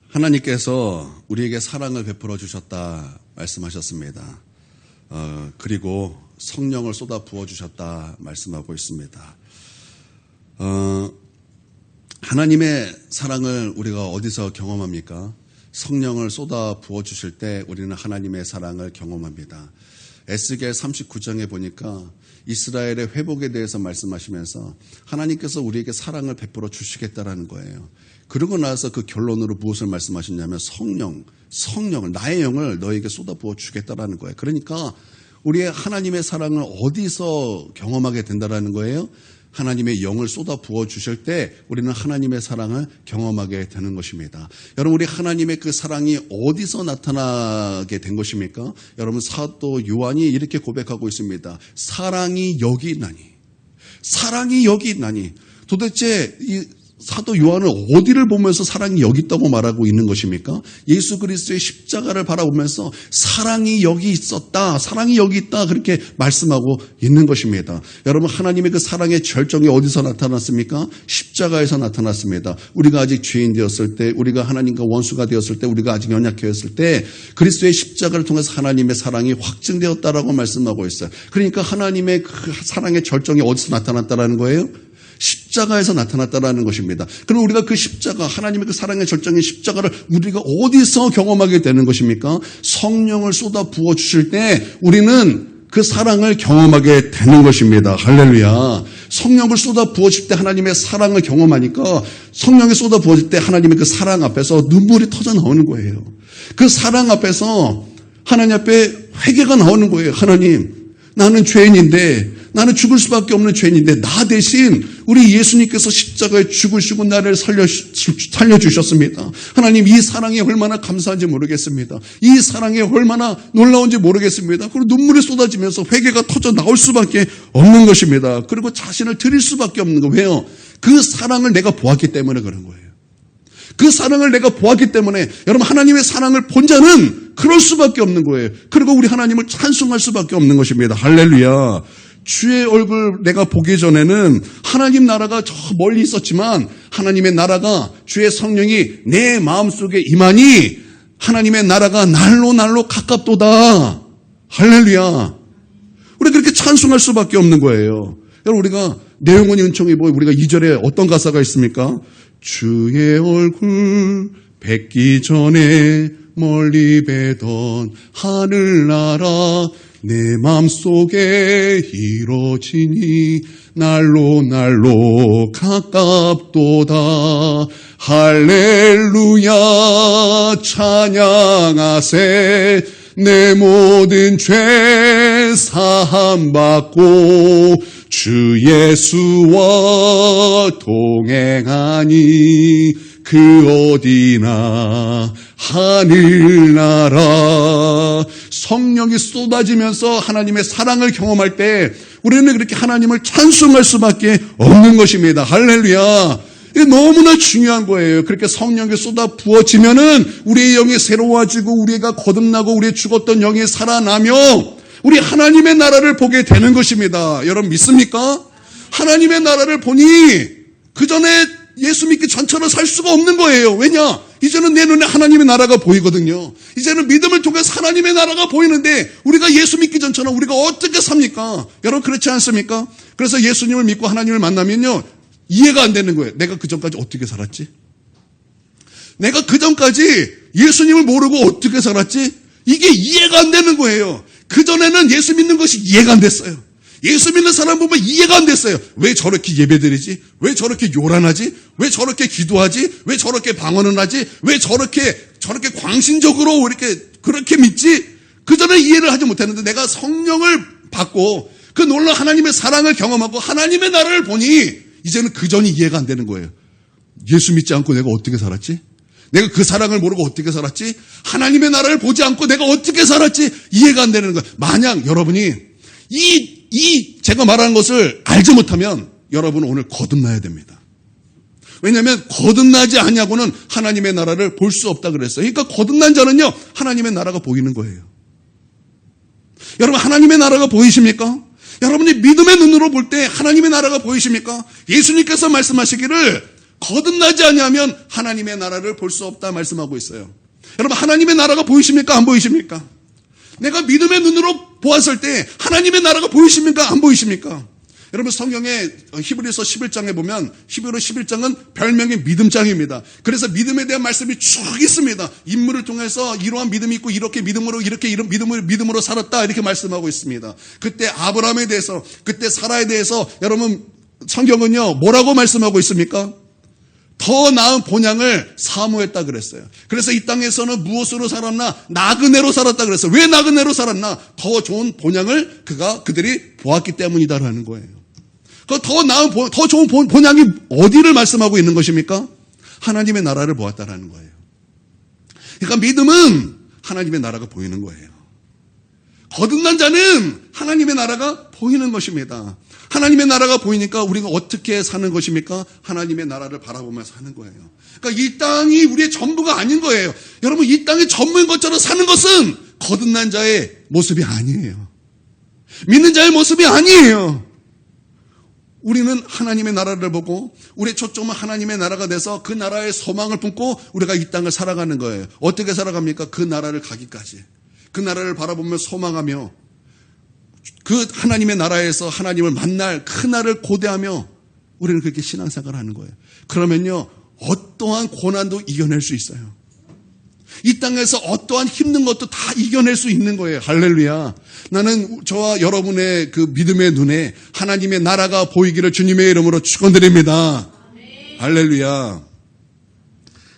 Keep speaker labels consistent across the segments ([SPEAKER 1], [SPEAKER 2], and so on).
[SPEAKER 1] 하나님께서 우리에게 사랑을 베풀어 주셨다 말씀하셨습니다. 그리고 성령을 쏟아 부어 주셨다 말씀하고 있습니다. 하나님의 사랑을 우리가 어디서 경험합니까? 성령을 쏟아 부어 주실 때 우리는 하나님의 사랑을 경험합니다. 에스겔 39장에 보니까 이스라엘의 회복에 대해서 말씀하시면서 하나님께서 우리에게 사랑을 베풀어 주시겠다라는 거예요. 그러고 나서 그 결론으로 무엇을 말씀하셨냐면 성령을, 나의 영을 너에게 쏟아 부어 주겠다라는 거예요. 그러니까 우리의 하나님의 사랑을 어디서 경험하게 된다라는 거예요? 하나님의 영을 쏟아 부어 주실 때 우리는 하나님의 사랑을 경험하게 되는 것입니다. 여러분, 우리 하나님의 그 사랑이 어디서 나타나게 된 것입니까? 여러분, 사도 요한이 이렇게 고백하고 있습니다. 사랑이 여기 있나니. 사랑이 여기 있나니. 도대체 이 사도 요한은 어디를 보면서 사랑이 여기 있다고 말하고 있는 것입니까? 예수 그리스도의 십자가를 바라보면서 사랑이 여기 있었다, 사랑이 여기 있다 그렇게 말씀하고 있는 것입니다. 여러분, 하나님의 그 사랑의 절정이 어디서 나타났습니까? 십자가에서 나타났습니다. 우리가 아직 죄인 되었을 때, 우리가 하나님과 원수가 되었을 때, 우리가 아직 연약했을 때 그리스도의 십자가를 통해서 하나님의 사랑이 확증되었다라고 말씀하고 있어요. 그러니까 하나님의 그 사랑의 절정이 어디서 나타났다라는 거예요? 십자가에서 나타났다라는 것입니다. 그럼 우리가 그 십자가, 하나님의 그 사랑의 절정인 십자가를 우리가 어디서 경험하게 되는 것입니까? 성령을 쏟아 부어 주실 때 우리는 그 사랑을 경험하게 되는 것입니다. 할렐루야. 성령을 쏟아 부어질 때 하나님의 사랑을 경험하니까 성령이 쏟아 부어질 때 하나님의 그 사랑 앞에서 눈물이 터져 나오는 거예요. 그 사랑 앞에서 하나님 앞에 회개가 나오는 거예요. 하나님, 나는 죄인인데, 나는 죽을 수밖에 없는 죄인인데 나 대신 우리 예수님께서 십자가에 죽으시고 나를 살려주셨습니다. 하나님, 이 사랑이 얼마나 감사한지 모르겠습니다. 이 사랑이 얼마나 놀라운지 모르겠습니다. 그리고 눈물이 쏟아지면서 회개가 터져 나올 수밖에 없는 것입니다. 그리고 자신을 드릴 수밖에 없는 거예요. 왜요? 그 사랑을 내가 보았기 때문에 그런 거예요. 그 사랑을 내가 보았기 때문에 여러분, 하나님의 사랑을 본 자는 그럴 수밖에 없는 거예요. 그리고 우리 하나님을 찬송할 수밖에 없는 것입니다. 할렐루야. 주의 얼굴 내가 보기 전에는 하나님 나라가 저 멀리 있었지만 하나님의 나라가, 주의 성령이 내 마음속에 임하니 하나님의 나라가 날로 가깝도다. 할렐루야. 우리 그렇게 찬송할 수밖에 없는 거예요. 여러분, 우리가 내 영혼이 은총이 보여, 우리가 2절에 어떤 가사가 있습니까? 주의 얼굴 뵙기 전에 멀리 뵈던 하늘나라 내 맘속에 이루어지니 날로 가깝도다. 할렐루야 찬양하세. 내 모든 죄 사함받고 주 예수와 동행하니 그 어디나 하늘나라. 성령이 쏟아지면서 하나님의 사랑을 경험할 때 우리는 그렇게 하나님을 찬송할 수밖에 없는 것입니다. 할렐루야. 이게 너무나 중요한 거예요. 그렇게 성령이 쏟아 부어지면은 우리의 영이 새로워지고 우리가 거듭나고 우리의 죽었던 영이 살아나며 우리 하나님의 나라를 보게 되는 것입니다. 여러분, 믿습니까? 하나님의 나라를 보니 그 전에 예수 믿기 전처럼 살 수가 없는 거예요. 왜냐? 이제는 내 눈에 하나님의 나라가 보이거든요. 이제는 믿음을 통해서 하나님의 나라가 보이는데 우리가 예수 믿기 전처럼 우리가 어떻게 삽니까? 여러분, 그렇지 않습니까? 그래서 예수님을 믿고 하나님을 만나면요, 이해가 안 되는 거예요. 내가 그전까지 어떻게 살았지? 내가 그전까지 예수님을 모르고 어떻게 살았지? 이게 이해가 안 되는 거예요. 그전에는 예수 믿는 것이 이해가 안 됐어요. 예수 믿는 사람 보면 이해가 안 됐어요. 왜 저렇게 예배드리지? 왜 저렇게 요란하지? 왜 저렇게 기도하지? 왜 저렇게 방언을 하지? 왜 저렇게 광신적으로 이렇게 그렇게 믿지? 그전에 이해를 하지 못했는데 내가 성령을 받고 그 놀라운 하나님의 사랑을 경험하고 하나님의 나라를 보니 이제는 그전이 이해가 안 되는 거예요. 예수 믿지 않고 내가 어떻게 살았지? 내가 그 사랑을 모르고 어떻게 살았지? 하나님의 나라를 보지 않고 내가 어떻게 살았지? 이해가 안 되는 거예요. 만약 여러분이 제가 말하는 것을 알지 못하면 여러분은 오늘 거듭나야 됩니다. 왜냐하면 거듭나지 않냐고는 하나님의 나라를 볼 수 없다 그랬어요. 그러니까 거듭난 자는요, 하나님의 나라가 보이는 거예요. 여러분, 하나님의 나라가 보이십니까? 여러분이 믿음의 눈으로 볼 때 하나님의 나라가 보이십니까? 예수님께서 말씀하시기를 거듭나지 아니하면 하나님의 나라를 볼 수 없다 말씀하고 있어요. 여러분, 하나님의 나라가 보이십니까? 안 보이십니까? 내가 믿음의 눈으로 보았을 때 하나님의 나라가 보이십니까? 안 보이십니까? 여러분, 성경에 히브리서 11장에 보면 히브리 11장은 별명이 믿음장입니다. 그래서 믿음에 대한 말씀이 쭉 있습니다. 인물을 통해서 이러한 믿음이 있고 이렇게 믿음으로 살았다 이렇게 말씀하고 있습니다. 그때 아브라함에 대해서, 그때 사라에 대해서 여러분 성경은요 뭐라고 말씀하고 있습니까? 더 나은 본향을 사모했다 그랬어요. 그래서 이 땅에서는 무엇으로 살았나? 나그네로 살았다 그랬어요. 왜 나그네로 살았나? 더 좋은 본향을 그들이 보았기 때문이다라는 거예요. 그 더 좋은 본향이 어디를 말씀하고 있는 것입니까? 하나님의 나라를 보았다라는 거예요. 그러니까 믿음은 하나님의 나라가 보이는 거예요. 거듭난 자는 하나님의 나라가 보이는 것입니다. 하나님의 나라가 보이니까 우리가 어떻게 사는 것입니까? 하나님의 나라를 바라보면서 사는 거예요. 그러니까 이 땅이 우리의 전부가 아닌 거예요. 여러분, 이 땅의 전부인 것처럼 사는 것은 거듭난 자의 모습이 아니에요. 믿는 자의 모습이 아니에요. 우리는 하나님의 나라를 보고 우리의 초점은 하나님의 나라가 돼서 그 나라의 소망을 품고 우리가 이 땅을 살아가는 거예요. 어떻게 살아갑니까? 그 나라를 가기까지. 그 나라를 바라보며 소망하며 그 하나님의 나라에서 하나님을 만날 그 날을 고대하며 우리는 그렇게 신앙생활을 하는 거예요. 그러면요 어떠한 고난도 이겨낼 수 있어요. 이 땅에서 어떠한 힘든 것도 다 이겨낼 수 있는 거예요. 할렐루야. 나는 저와 여러분의 그 믿음의 눈에 하나님의 나라가 보이기를 주님의 이름으로 축원드립니다. 할렐루야.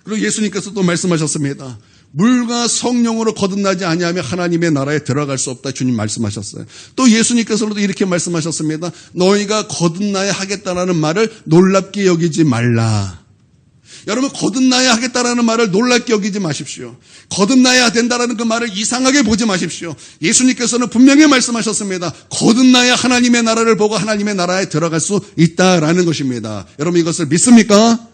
[SPEAKER 1] 그리고 예수님께서 또 말씀하셨습니다. 물과 성령으로 거듭나지 아니하면 하나님의 나라에 들어갈 수 없다. 주님 말씀하셨어요. 또 예수님께서도 이렇게 말씀하셨습니다. 너희가 거듭나야 하겠다라는 말을 놀랍게 여기지 말라. 여러분, 거듭나야 하겠다라는 말을 놀랍게 여기지 마십시오. 거듭나야 된다라는 그 말을 이상하게 보지 마십시오. 예수님께서는 분명히 말씀하셨습니다. 거듭나야 하나님의 나라를 보고 하나님의 나라에 들어갈 수 있다라는 것입니다. 여러분, 이것을 믿습니까?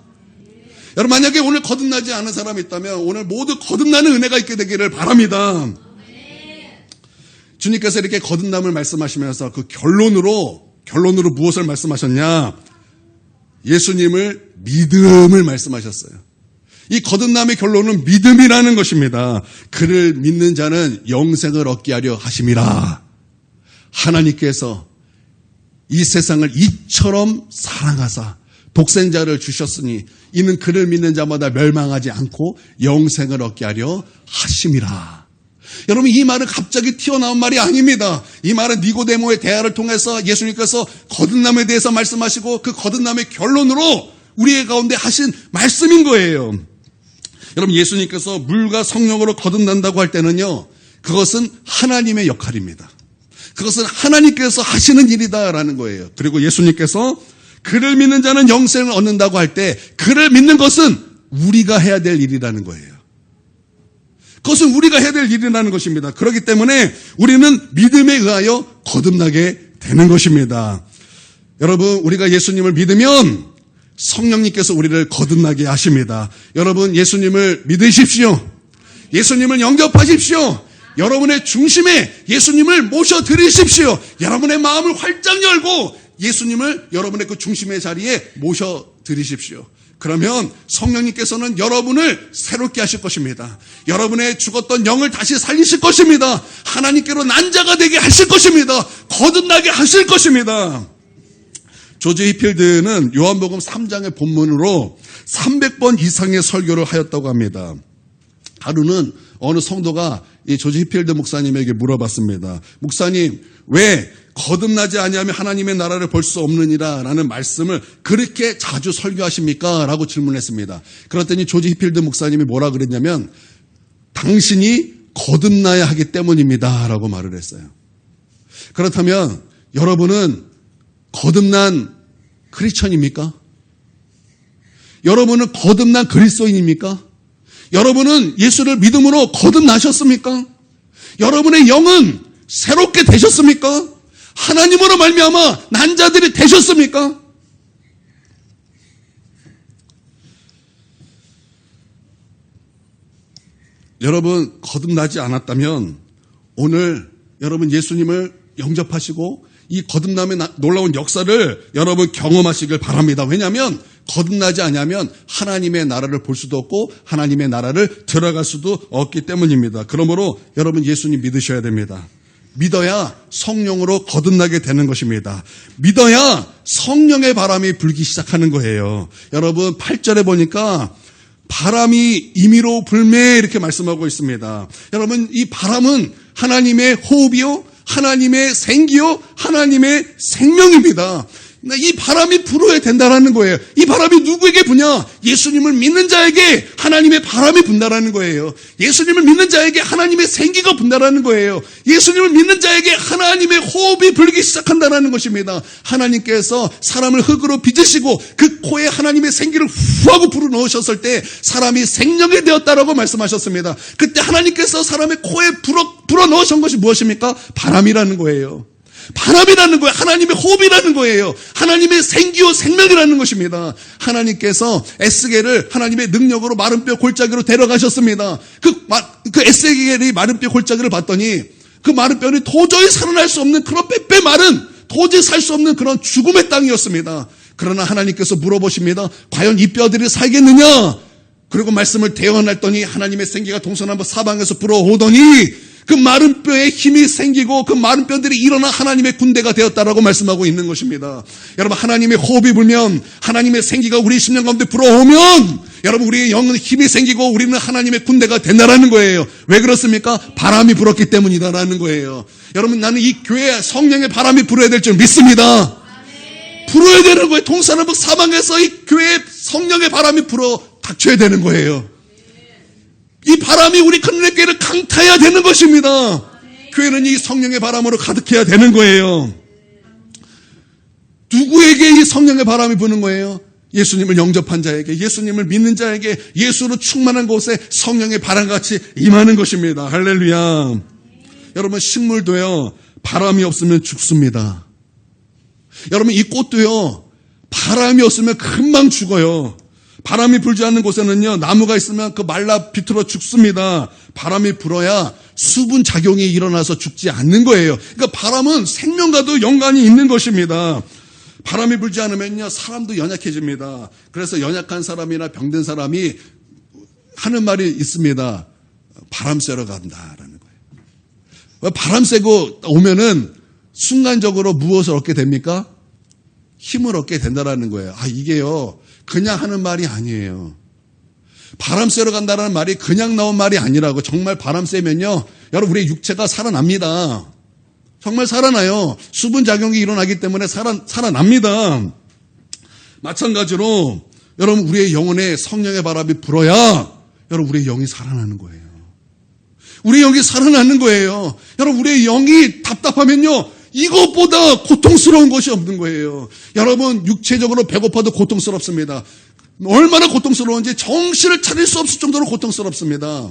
[SPEAKER 1] 여러분, 만약에 오늘 거듭나지 않은 사람이 있다면 오늘 모두 거듭나는 은혜가 있게 되기를 바랍니다. 주님께서 이렇게 거듭남을 말씀하시면서 그 결론으로 무엇을 말씀하셨냐? 예수님을 믿음을 말씀하셨어요. 이 거듭남의 결론은 믿음이라는 것입니다. 그를 믿는 자는 영생을 얻게 하려 하심이라. 하나님께서 이 세상을 이처럼 사랑하사 독생자를 주셨으니 이는 그를 믿는 자마다 멸망하지 않고 영생을 얻게 하려 하심이라. 여러분, 이 말은 갑자기 튀어나온 말이 아닙니다. 이 말은 니고데모의 대화를 통해서 예수님께서 거듭남에 대해서 말씀하시고 그 거듭남의 결론으로 우리의 가운데 하신 말씀인 거예요. 여러분, 예수님께서 물과 성령으로 거듭난다고 할 때는요, 그것은 하나님의 역할입니다. 그것은 하나님께서 하시는 일이다라는 거예요. 그리고 예수님께서 그를 믿는 자는 영생을 얻는다고 할 때 그를 믿는 것은 우리가 해야 될 일이라는 거예요. 그것은 우리가 해야 될 일이라는 것입니다. 그렇기 때문에 우리는 믿음에 의하여 거듭나게 되는 것입니다. 여러분, 우리가 예수님을 믿으면 성령님께서 우리를 거듭나게 하십니다. 여러분, 예수님을 믿으십시오. 예수님을 영접하십시오. 여러분의 중심에 예수님을 모셔드리십시오. 여러분의 마음을 활짝 열고 예수님을 여러분의 그 중심의 자리에 모셔드리십시오. 그러면 성령님께서는 여러분을 새롭게 하실 것입니다. 여러분의 죽었던 영을 다시 살리실 것입니다. 하나님께로 난자가 되게 하실 것입니다. 거듭나게 하실 것입니다. 조지 히필드는 요한복음 3장의 본문으로 300번 이상의 설교를 하였다고 합니다. 하루는 어느 성도가 이 조지 히필드 목사님에게 물어봤습니다. 목사님, 왜 거듭나지 아니하면 하나님의 나라를 볼 수 없느니라 라는 말씀을 그렇게 자주 설교하십니까? 라고 질문했습니다. 그랬더니 조지 히필드 목사님이 뭐라 그랬냐면 당신이 거듭나야 하기 때문입니다 라고 말을 했어요. 그렇다면 여러분은 거듭난 크리스천입니까? 여러분은 거듭난 그리스도인입니까? 여러분은 예수를 믿음으로 거듭나셨습니까? 여러분의 영은 새롭게 되셨습니까? 하나님으로 말미암아 난 자들이 되셨습니까? 여러분, 거듭나지 않았다면 오늘 여러분 예수님을 영접하시고 이 거듭남의 놀라운 역사를 여러분 경험하시길 바랍니다. 왜냐하면 거듭나지 않으면 하나님의 나라를 볼 수도 없고 하나님의 나라를 들어갈 수도 없기 때문입니다. 그러므로 여러분 예수님 믿으셔야 됩니다. 믿어야 성령으로 거듭나게 되는 것입니다. 믿어야 성령의 바람이 불기 시작하는 거예요. 여러분 8절에 보니까 바람이 임의로 불매 이렇게 말씀하고 있습니다. 여러분 이 바람은 하나님의 호흡이요, 하나님의 생기요, 하나님의 생명입니다. 이 바람이 불어야 된다라는 거예요. 이 바람이 누구에게 부냐? 예수님을 믿는 자에게 하나님의 바람이 분다라는 거예요. 예수님을 믿는 자에게 하나님의 생기가 분다라는 거예요. 예수님을 믿는 자에게 하나님의 호흡이 불기 시작한다라는 것입니다. 하나님께서 사람을 흙으로 빚으시고 그 코에 하나님의 생기를 후하고 불어넣으셨을 때 사람이 생명이 되었다라고 말씀하셨습니다. 그때 하나님께서 사람의 코에 불어넣으신 것이 무엇입니까? 바람이라는 거예요. 바람이라는 거예요. 하나님의 호흡이라는 거예요. 하나님의 생기요 생명이라는 것입니다. 하나님께서 에스겔을 하나님의 능력으로 마른 뼈 골짜기로 데려가셨습니다. 그 에스겔이 마른 뼈 골짜기를 봤더니 그 마른 뼈는 도저히 살아날 수 없는 그런 빼빼 마른 도저히 살 수 없는 그런 죽음의 땅이었습니다. 그러나 하나님께서 물어보십니다. 과연 이 뼈들이 살겠느냐? 그리고 말씀을 대언했더니 하나님의 생기가 동서남북 사방에서 불어오더니 그 마른 뼈에 힘이 생기고 그 마른 뼈들이 일어나 하나님의 군대가 되었다라고 말씀하고 있는 것입니다. 여러분 하나님의 호흡이 불면 하나님의 생기가 우리 심령 가운데 불어오면 여러분 우리의 영은 힘이 생기고 우리는 하나님의 군대가 된다라는 거예요. 왜 그렇습니까? 바람이 불었기 때문이다라는 거예요. 여러분 나는 이 교회에 성령의 바람이 불어야 될 줄 믿습니다. 불어야 되는 거예요. 동서남북 사방에서 이 교회에 성령의 바람이 불어 닥쳐야 되는 거예요. 이 바람이 우리 큰은혜 교회를 강타해야 되는 것입니다. 교회는 이 성령의 바람으로 가득해야 되는 거예요. 누구에게 이 성령의 바람이 부는 거예요? 예수님을 영접한 자에게, 예수님을 믿는 자에게, 예수로 충만한 곳에 성령의 바람같이 임하는 것입니다. 할렐루야. 여러분 식물도요 바람이 없으면 죽습니다. 여러분 이 꽃도요 바람이 없으면 금방 죽어요. 바람이 불지 않는 곳에는요 나무가 있으면 그 말라 비틀어 죽습니다. 바람이 불어야 수분 작용이 일어나서 죽지 않는 거예요. 그러니까 바람은 생명과도 연관이 있는 것입니다. 바람이 불지 않으면요 사람도 연약해집니다. 그래서 연약한 사람이나 병든 사람이 하는 말이 있습니다. 바람 쐬러 간다라는 거예요. 바람 쐬고 오면은 순간적으로 무엇을 얻게 됩니까? 힘을 얻게 된다라는 거예요. 이게요 그냥 하는 말이 아니에요. 바람 쐬러 간다는 말이 그냥 나온 말이 아니라고. 정말 바람 쐬면요 여러분 우리의 육체가 살아납니다. 정말 살아나요. 수분 작용이 일어나기 때문에 살아납니다. 마찬가지로 여러분 우리의 영혼에 성령의 바람이 불어야 여러분 우리의 영이 살아나는 거예요. 우리의 영이 살아나는 거예요. 여러분 우리의 영이 답답하면요 이것보다 고통스러운 것이 없는 거예요. 여러분 육체적으로 배고파도 고통스럽습니다. 얼마나 고통스러운지 정신을 차릴 수 없을 정도로 고통스럽습니다.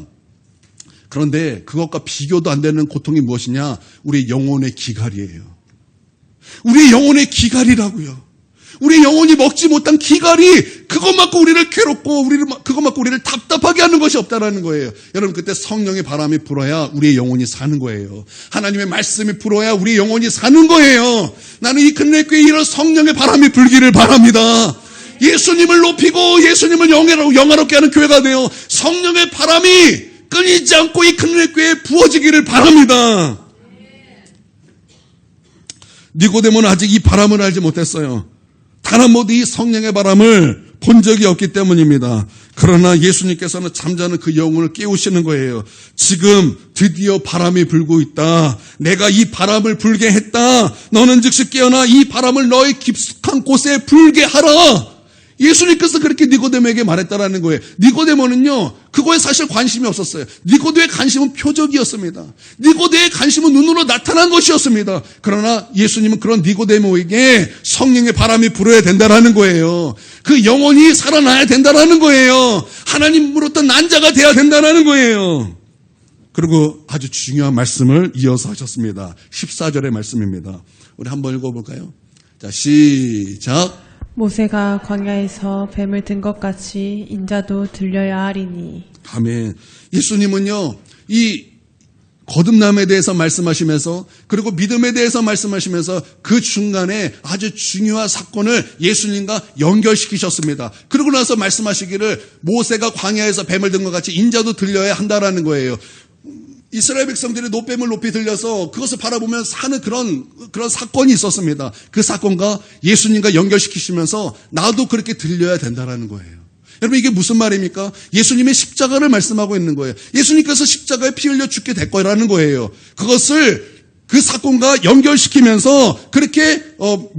[SPEAKER 1] 그런데 그것과 비교도 안 되는 고통이 무엇이냐? 우리 영혼의 기갈이에요. 우리 영혼의 기갈이라고요. 우리 영혼이 먹지 못한 기갈이 그것 맞고 우리를 괴롭고 그것 맞고 우리를 답답하게 하는 것이 없다라는 거예요. 여러분 그때 성령의 바람이 불어야 우리의 영혼이 사는 거예요. 하나님의 말씀이 불어야 우리 영혼이 사는 거예요. 나는 이 큰일교회에 이런 성령의 바람이 불기를 바랍니다. 예수님을 높이고 예수님을 영화롭게 하는 교회가 되어 성령의 바람이 끊이지 않고 이 큰일교회에 부어지기를 바랍니다. 니고데모는 아직 이 바람을 알지 못했어요. 단 한 번도 이 성령의 바람을 본 적이 없기 때문입니다. 그러나 예수님께서는 잠자는 그 영혼을 깨우시는 거예요. 지금 드디어 바람이 불고 있다. 내가 이 바람을 불게 했다. 너는 즉시 깨어나 이 바람을 너의 깊숙한 곳에 불게 하라. 예수님께서 그렇게 니고데모에게 말했다라는 거예요. 니고데모는요 그거에 사실 관심이 없었어요. 니고데모의 관심은 표적이었습니다. 니고데모의 관심은 눈으로 나타난 것이었습니다. 그러나 예수님은 그런 니고데모에게 성령의 바람이 불어야 된다라는 거예요. 그 영혼이 살아나야 된다라는 거예요. 하나님으로부터 난 자가 돼야 된다라는 거예요. 그리고 아주 중요한 말씀을 이어서 하셨습니다. 14절의 말씀입니다. 우리 한번 읽어볼까요? 자, 시작.
[SPEAKER 2] 모세가 광야에서 뱀을 든 것 같이 인자도 들려야 하리니.
[SPEAKER 1] 아멘. 예수님은요 이 거듭남에 대해서 말씀하시면서 그리고 믿음에 대해서 말씀하시면서 그 중간에 아주 중요한 사건을 예수님과 연결시키셨습니다. 그러고 나서 말씀하시기를 모세가 광야에서 뱀을 든 것 같이 인자도 들려야 한다라는 거예요. 이스라엘 백성들이 노뱀을 높이 들려서 그것을 바라보면 사는 그런 사건이 있었습니다. 그 사건과 예수님과 연결시키시면서 나도 그렇게 들려야 된다라는 거예요. 여러분 이게 무슨 말입니까? 예수님의 십자가를 말씀하고 있는 거예요. 예수님께서 십자가에 피 흘려 죽게 될 거라는 거예요. 그것을 그 사건과 연결시키면서 그렇게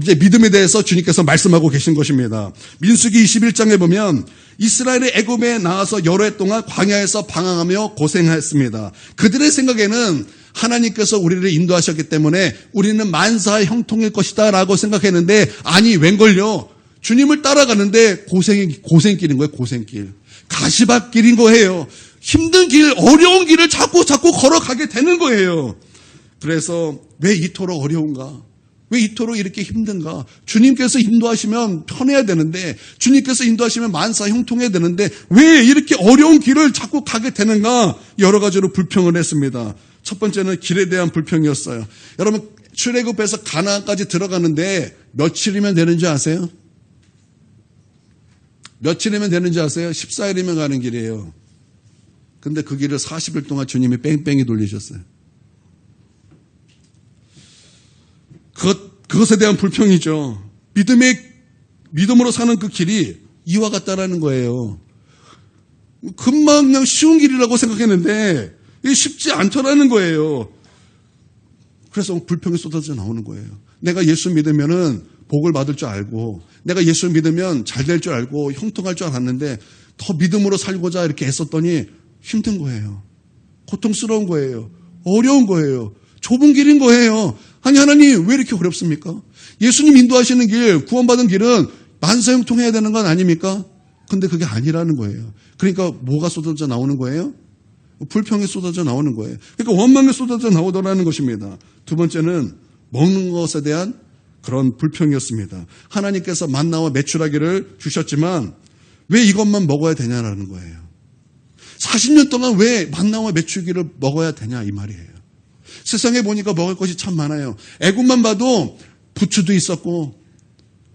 [SPEAKER 1] 이제 믿음에 대해서 주님께서 말씀하고 계신 것입니다. 민수기 21장에 보면 이스라엘의 애굽에 나와서 여러 해 동안 광야에서 방황하며 고생했습니다. 그들의 생각에는 하나님께서 우리를 인도하셨기 때문에 우리는 만사의 형통일 것이다 라고 생각했는데 아니 웬걸요. 주님을 따라가는데 고생길인 거예요. 고생길. 가시밭길인 거예요. 힘든 길, 어려운 길을 자꾸 걸어가게 되는 거예요. 그래서 왜 이토록 어려운가? 왜 이토록 이렇게 힘든가? 주님께서 인도하시면 편해야 되는데 주님께서 인도하시면 만사 형통해야 되는데 왜 이렇게 어려운 길을 자꾸 가게 되는가? 여러 가지로 불평을 했습니다. 첫 번째는 길에 대한 불평이었어요. 여러분 출애굽에서 가나안까지 들어가는데 며칠이면 되는지 아세요? 며칠이면 되는지 아세요? 14일이면 가는 길이에요. 근데 그 길을 40일 동안 주님이 뺑뺑이 돌리셨어요. 그것에 대한 불평이죠. 믿음으로 사는 그 길이 이와 같다라는 거예요. 금방 그냥 쉬운 길이라고 생각했는데 이게 쉽지 않더라는 거예요. 그래서 불평이 쏟아져 나오는 거예요. 내가 예수 믿으면은 복을 받을 줄 알고 내가 예수 믿으면 잘 될 줄 알고 형통할 줄 알았는데 더 믿음으로 살고자 이렇게 애썼더니 힘든 거예요. 고통스러운 거예요. 어려운 거예요. 좁은 길인 거예요. 아니 하나님 왜 이렇게 어렵습니까? 예수님 인도하시는 길, 구원받은 길은 만사 형통해야 되는 건 아닙니까? 근데 그게 아니라는 거예요. 그러니까 뭐가 쏟아져 나오는 거예요? 불평이 쏟아져 나오는 거예요. 그러니까 원망이 쏟아져 나오더라는 것입니다. 두 번째는 먹는 것에 대한 그런 불평이었습니다. 하나님께서 만나와 메추라기를 주셨지만 왜 이것만 먹어야 되냐라는 거예요. 40년 동안 왜 만나와 메추기를 먹어야 되냐 이 말이에요. 세상에 보니까 먹을 것이 참 많아요. 애굽만 봐도 부추도 있었고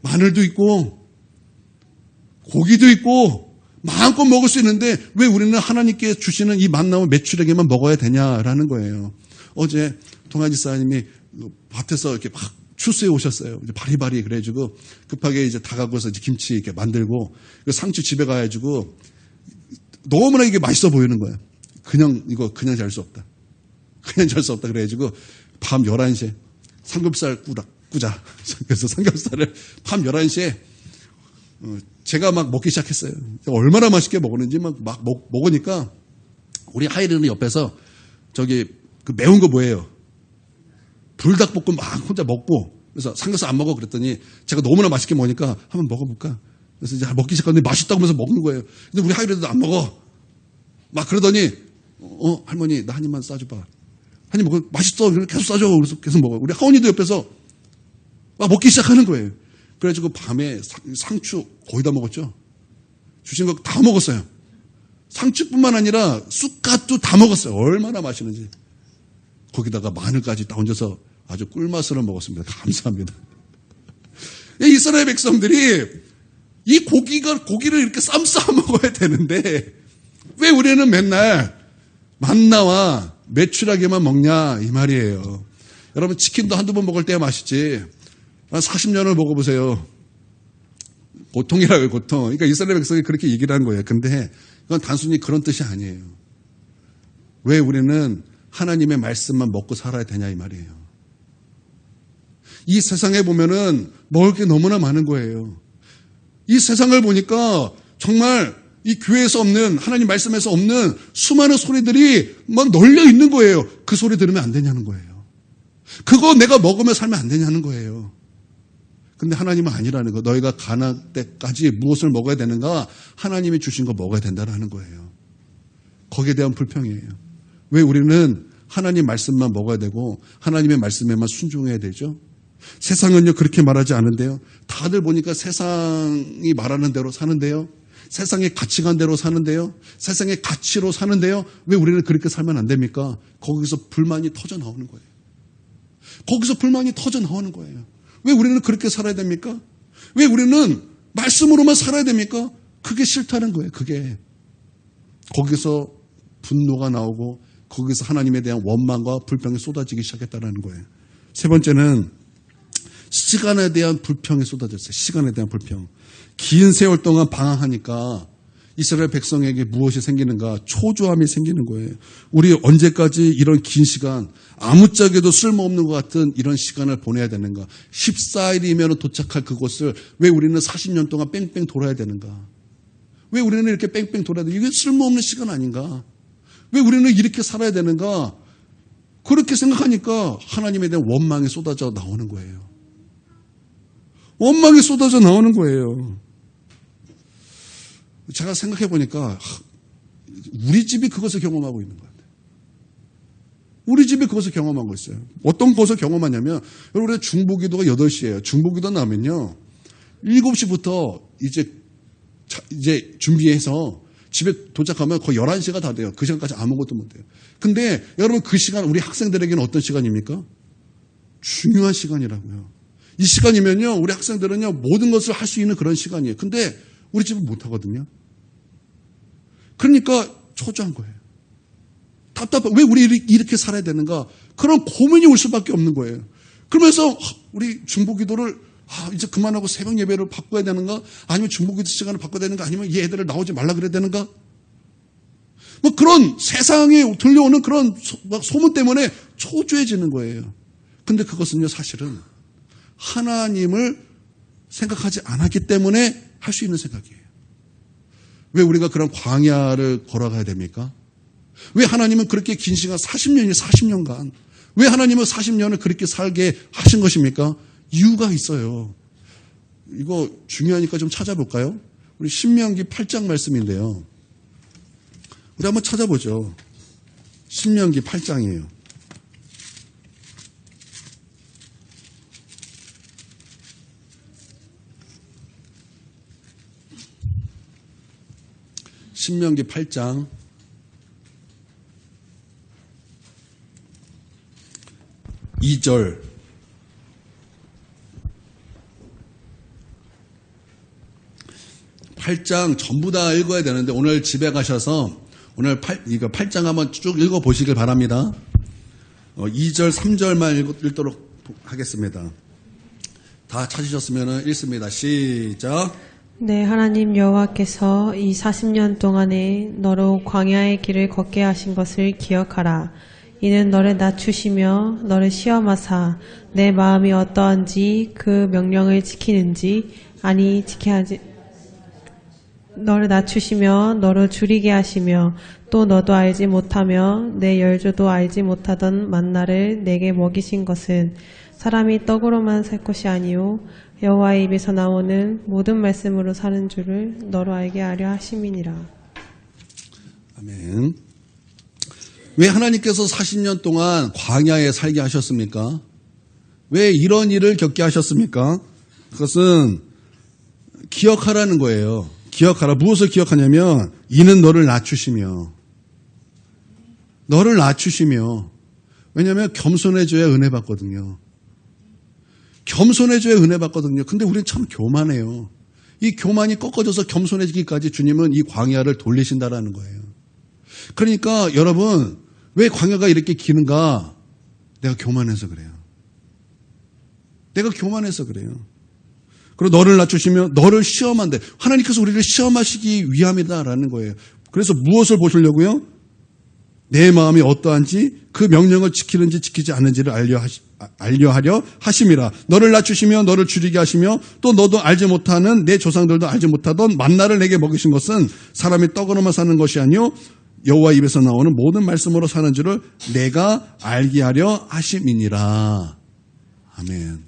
[SPEAKER 1] 마늘도 있고 고기도 있고 마음껏 먹을 수 있는데 왜 우리는 하나님께 주시는 이 만나와 메추라기만 먹어야 되냐라는 거예요. 어제 동아지사님이 밭에서 이렇게 막 추수해 오셨어요. 이제 바리바리 그래가지고 급하게 이제 다가고서 이제 김치 이렇게 만들고 상추 집에 가가지고 너무나 이게 맛있어 보이는 거예요. 이거 그냥 잘 수 없다. 그냥 잘 수 없다. 그래가지고 밤 11시에 삼겹살 꾸자. 그래서 삼겹살을 밤 11시에 제가 막 먹기 시작했어요. 얼마나 맛있게 먹었는지 막 먹으니까 우리 하이르는 옆에서 저기 그 매운 거 뭐예요? 불닭볶음 막 혼자 먹고 그래서 삼겹살 안 먹어 그랬더니 제가 너무나 맛있게 먹으니까 한번 먹어볼까? 그래서 이제 먹기 시작하는데 맛있다고 하면서 먹는 거예요. 근데 우리 하이르도 안 먹어. 막 그러더니 할머니 나 한 입만 싸줘봐. 한 입 먹어. 맛있어. 계속 싸줘. 그래서 계속 먹어. 우리 하원이도 옆에서 막 먹기 시작하는 거예요. 그래가지고 밤에 상추 거의 다 먹었죠. 주신 거 다 먹었어요. 상추뿐만 아니라 쑥갓도 다 먹었어요. 얼마나 맛있는지. 거기다가 마늘까지 다 얹어서 아주 꿀맛으로 먹었습니다. 감사합니다. 이스라엘 백성들이 이 고기를 이렇게 싸 먹어야 되는데 왜 우리는 맨날 만나와 메추라기만 먹냐 이 말이에요. 여러분 치킨도 한두 번 먹을 때야 맛있지. 한 40년을 먹어보세요. 고통이라고요. 고통. 그러니까 이스라엘 백성이 그렇게 얘기를 한 거예요. 근데 그건 단순히 그런 뜻이 아니에요. 왜 우리는 하나님의 말씀만 먹고 살아야 되냐 이 말이에요. 이 세상에 보면은 먹을 게 너무나 많은 거예요. 이 세상을 보니까 정말 이 교회에서 없는 하나님 말씀에서 없는 수많은 소리들이 막 널려 있는 거예요. 그 소리 들으면 안 되냐는 거예요. 그거 내가 먹으며 살면 안 되냐는 거예요. 근데 하나님은 아니라는 거. 너희가 가나안 때까지 무엇을 먹어야 되는가? 하나님이 주신 거 먹어야 된다는 거예요. 거기에 대한 불평이에요. 왜 우리는 하나님 말씀만 먹어야 되고 하나님의 말씀에만 순종해야 되죠? 세상은요 그렇게 말하지 않은데요. 다들 보니까 세상이 말하는 대로 사는데요. 세상의 가치관대로 사는데요. 세상의 가치로 사는데요. 왜 우리는 그렇게 살면 안 됩니까? 거기서 불만이 터져 나오는 거예요. 거기서 불만이 터져 나오는 거예요. 왜 우리는 그렇게 살아야 됩니까? 왜 우리는 말씀으로만 살아야 됩니까? 그게 싫다는 거예요. 그게. 거기서 분노가 나오고 거기서 하나님에 대한 원망과 불평이 쏟아지기 시작했다는 거예요. 세 번째는 시간에 대한 불평이 쏟아졌어요. 시간에 대한 불평. 긴 세월 동안 방황하니까 이스라엘 백성에게 무엇이 생기는가? 초조함이 생기는 거예요. 우리 언제까지 이런 긴 시간, 아무짝에도 쓸모없는 것 같은 이런 시간을 보내야 되는가? 14일이면 도착할 그곳을 왜 우리는 40년 동안 뺑뺑 돌아야 되는가? 왜 우리는 이렇게 뺑뺑 돌아야 되는가? 이게 쓸모없는 시간 아닌가? 왜 우리는 이렇게 살아야 되는가? 그렇게 생각하니까 하나님에 대한 원망이 쏟아져 나오는 거예요. 원망이 쏟아져 나오는 거예요. 제가 생각해 보니까 우리 집이 그것을 경험하고 있는 것 같아요. 우리 집이 그것을 경험하고 있어요. 어떤 것을 경험하냐면 여러분 중보기도가 8시예요. 중보기도 나면요. 7시부터 이제 준비해서 집에 도착하면 거의 11시가 다 돼요. 그 시간까지 아무것도 못 해요. 근데 여러분 그 시간 우리 학생들에게는 어떤 시간입니까? 중요한 시간이라고요. 이 시간이면요. 우리 학생들은요. 모든 것을 할 수 있는 그런 시간이에요. 근데 우리 집은 못 하거든요. 그러니까 초조한 거예요. 답답해. 왜 우리 이렇게 살아야 되는가? 그런 고민이 올 수밖에 없는 거예요. 그러면서 우리 중보기도를 이제 그만하고 새벽 예배를 바꿔야 되는가? 아니면 중보기도 시간을 바꿔야 되는가? 아니면 이 애들을 나오지 말라 그래야 되는가? 뭐 그런 세상에 들려오는 그런 소문 때문에 초조해지는 거예요. 근데 그것은요 사실은 하나님을 생각하지 않았기 때문에 할 수 있는 생각이에요. 왜 우리가 그런 광야를 걸어가야 됩니까? 왜 하나님은 그렇게 긴 시간 40년간 왜 하나님은 40년을 그렇게 살게 하신 것입니까? 이유가 있어요. 이거 중요하니까 좀 찾아볼까요? 우리 신명기 8장 말씀인데요. 우리 한번 찾아보죠. 신명기 8장이에요. 신명기 8장 2절 8장 전부 다 읽어야 되는데 오늘 집에 가셔서 오늘 이거 8장 한번 쭉 읽어보시길 바랍니다. 2절 3절만 읽도록 하겠습니다. 다 찾으셨으면 읽습니다. 시작.
[SPEAKER 2] 네, 하나님 여호와께서 이 40년 동안에 너로 광야의 길을 걷게 하신 것을 기억하라. 이는 너를 낮추시며 너를 시험하사 내 마음이 어떠한지 그 명령을 지키는지 아니 너를 낮추시며 너를 줄이게 하시며 또 너도 알지 못하며 내 열조도 알지 못하던 만나를 내게 먹이신 것은 사람이 떡으로만 살 것이 아니요 여호와의 입에서 나오는 모든 말씀으로 사는 줄을 너로 알게 하려 하심이니라.
[SPEAKER 1] 아멘. 왜 하나님께서 40년 동안 광야에 살게 하셨습니까? 왜 이런 일을 겪게 하셨습니까? 그것은 기억하라는 거예요. 기억하라. 무엇을 기억하냐면 이는 너를 낮추시며 왜냐하면 겸손해져야 은혜 받거든요. 겸손해져야 은혜 받거든요. 근데 우리는 참 교만해요. 이 교만이 꺾어져서 겸손해지기까지 주님은 이 광야를 돌리신다라는 거예요. 그러니까 여러분 왜 광야가 이렇게 기는가? 내가 교만해서 그래요. 그리고 너를 낮추시며 너를 시험한대. 하나님께서 우리를 시험하시기 위함이다라는 거예요. 그래서 무엇을 보시려고요? 내 마음이 어떠한지 그 명령을 지키는지 지키지 않는지를 알려하려 하심이라. 너를 낮추시며 너를 줄이게 하시며 또 너도 알지 못하는 내 조상들도 알지 못하던 만나를 내게 먹이신 것은 사람이 떡으로만 사는 것이 아니요 여호와 입에서 나오는 모든 말씀으로 사는 줄을 내가 알게 하려 하심이니라. 아멘.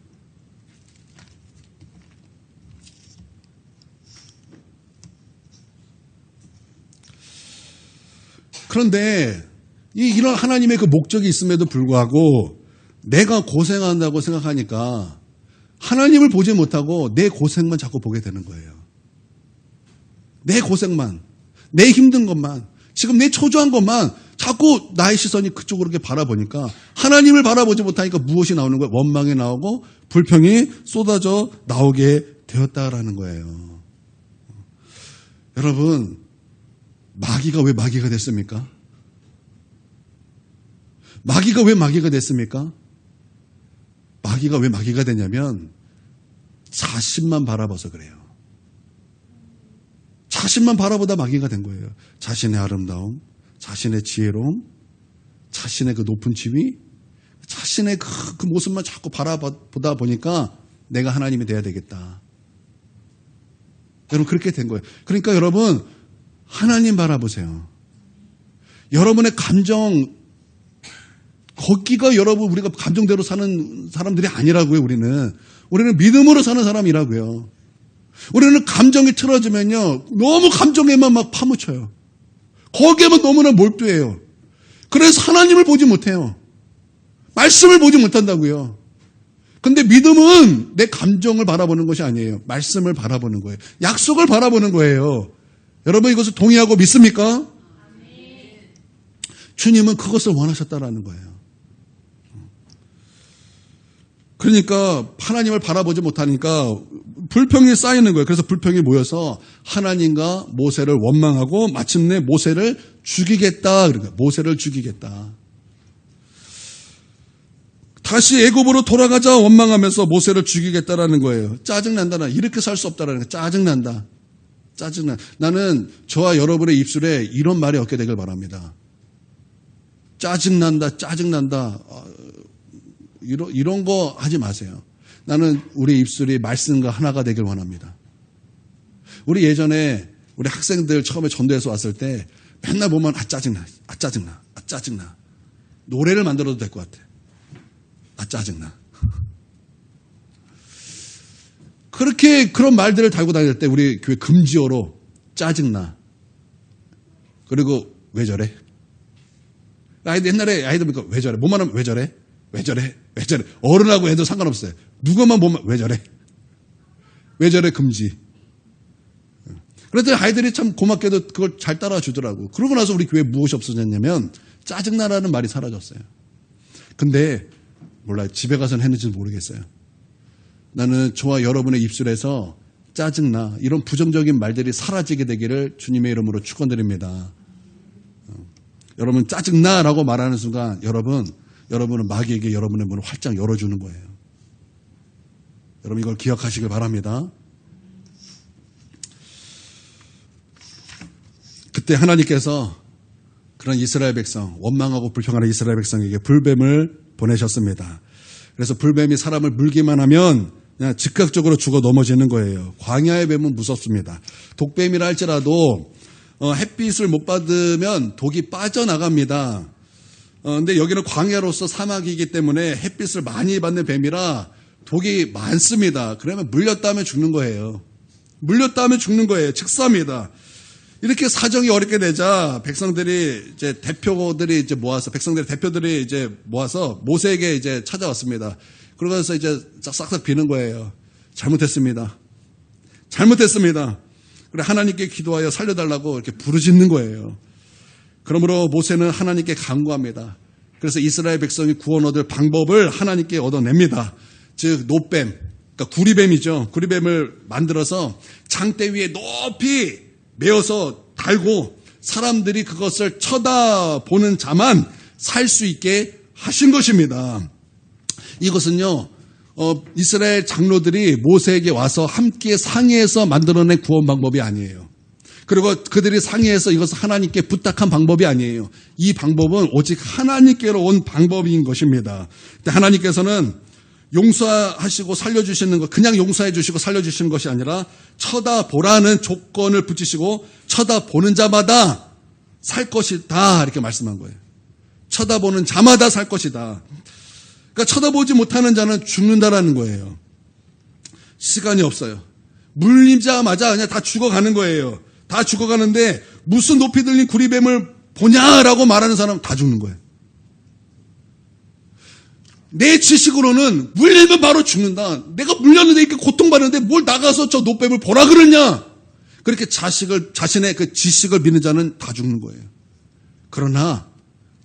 [SPEAKER 1] 그런데 이런 하나님의 그 목적이 있음에도 불구하고 내가 고생한다고 생각하니까 하나님을 보지 못하고 내 고생만 자꾸 보게 되는 거예요. 내 고생만, 내 힘든 것만, 지금 내 초조한 것만 자꾸 나의 시선이 그쪽으로 이렇게 바라보니까 하나님을 바라보지 못하니까 무엇이 나오는 거예요? 원망이 나오고 불평이 쏟아져 나오게 되었다라는 거예요. 여러분, 마귀가 왜 마귀가 됐습니까? 마귀가 왜 마귀가 됐습니까? 마귀가 왜 마귀가 되냐면 자신만 바라봐서 그래요. 자신만 바라보다 마귀가 된 거예요. 자신의 아름다움, 자신의 지혜로움, 자신의 그 높은 지위, 자신의 그 모습만 자꾸 바라보다 보니까 내가 하나님이 돼야 되겠다. 여러분, 그렇게 된 거예요. 그러니까 여러분, 하나님 바라보세요. 여러분의 감정, 거기가 여러분, 우리가 감정대로 사는 사람들이 아니라고요, 우리는. 우리는 믿음으로 사는 사람이라고요. 우리는 감정이 틀어지면요, 너무 감정에만 막 파묻혀요. 거기에만 너무나 몰두해요. 그래서 하나님을 보지 못해요. 말씀을 보지 못한다고요. 근데 믿음은 내 감정을 바라보는 것이 아니에요. 말씀을 바라보는 거예요. 약속을 바라보는 거예요. 여러분, 이것을 동의하고 믿습니까? 주님은 그것을 원하셨다라는 거예요. 그러니까 하나님을 바라보지 못하니까 불평이 쌓이는 거예요. 그래서 불평이 모여서 하나님과 모세를 원망하고 마침내 모세를 죽이겠다. 그러니까 모세를 죽이겠다. 다시 애굽으로 돌아가자 원망하면서 모세를 죽이겠다라는 거예요. 짜증난다. 이렇게 살 수 없다라는 거예요. 짜증난다. 짜증나. 나는 저와 여러분의 입술에 이런 말이 없게 되길 바랍니다. 짜증난다. 짜증난다. 이런 거 하지 마세요. 나는 우리 입술이 말씀과 하나가 되길 원합니다. 우리 예전에 우리 학생들 처음에 전도해서 왔을 때 맨날 보면 짜증나. 짜증나. 노래를 만들어도 될 것 같아. 짜증나. 그렇게 그런 말들을 달고 다닐 때 우리 교회 금지어로 짜증나. 그리고 왜 저래? 옛날에 아이들 보니까 왜 저래? 뭐만 하면 왜 저래? 왜 저래? 어른하고 애들 상관없어요. 누가만 보면 왜 저래? 왜 저래? 금지. 그랬더니 아이들이 참 고맙게도 그걸 잘 따라주더라고. 그러고 나서 우리 교회에 무엇이 없어졌냐면 짜증나라는 말이 사라졌어요. 근데 몰라요. 집에 가서는 했는지는 모르겠어요. 나는 저와 여러분의 입술에서 짜증나 이런 부정적인 말들이 사라지게 되기를 주님의 이름으로 축원드립니다. 여러분 짜증나라고 말하는 순간 여러분은 마귀에게 여러분의 문을 활짝 열어주는 거예요. 여러분 이걸 기억하시길 바랍니다. 그때 하나님께서 그런 이스라엘 백성, 원망하고 불평하는 이스라엘 백성에게 불뱀을 보내셨습니다. 그래서 불뱀이 사람을 물기만 하면 그냥 즉각적으로 죽어 넘어지는 거예요. 광야의 뱀은 무섭습니다. 독뱀이라 할지라도 햇빛을 못 받으면 독이 빠져나갑니다. 근데 여기는 광야로서 사막이기 때문에 햇빛을 많이 받는 뱀이라 독이 많습니다. 그러면 물렸다 하면 죽는 거예요. 즉사입니다. 이렇게 사정이 어렵게 되자 백성들이 이제 대표들이 이제 모아서 대표들이 이제 모아서 모세에게 이제 찾아왔습니다. 그러면서 이제 싹싹 비는 거예요. 잘못했습니다. 그래 하나님께 기도하여 살려달라고 이렇게 부르짖는 거예요. 그러므로 모세는 하나님께 간구합니다. 그래서 이스라엘 백성이 구원 얻을 방법을 하나님께 얻어냅니다. 즉 노뱀, 그러니까 구리뱀이죠. 구리뱀을 만들어서 장대 위에 높이 메어서 달고 사람들이 그것을 쳐다보는 자만 살 수 있게 하신 것입니다. 이것은요, 이스라엘 장로들이 모세에게 와서 함께 상의해서 만들어낸 구원 방법이 아니에요. 그리고 그들이 상의해서 이것을 하나님께 부탁한 방법이 아니에요. 이 방법은 오직 하나님께로 온 방법인 것입니다. 하나님께서는 용서하시고 살려주시는 것, 그냥 용서해 주시고 살려주시는 것이 아니라 쳐다보라는 조건을 붙이시고 쳐다보는 자마다 살 것이다 이렇게 말씀한 거예요. 쳐다보는 자마다 살 것이다. 그러니까 쳐다보지 못하는 자는 죽는다라는 거예요. 시간이 없어요. 물리자마자 그냥 다 죽어가는 거예요. 다 죽어가는데 무슨 높이 들린 구리뱀을 보냐라고 말하는 사람은 다 죽는 거예요. 내 지식으로는 물리면 바로 죽는다. 내가 물렸는데 이렇게 고통받는데 뭘 나가서 저 노뱀을 보라 그러냐. 그렇게 자신의 그 지식을 믿는 자는 다 죽는 거예요. 그러나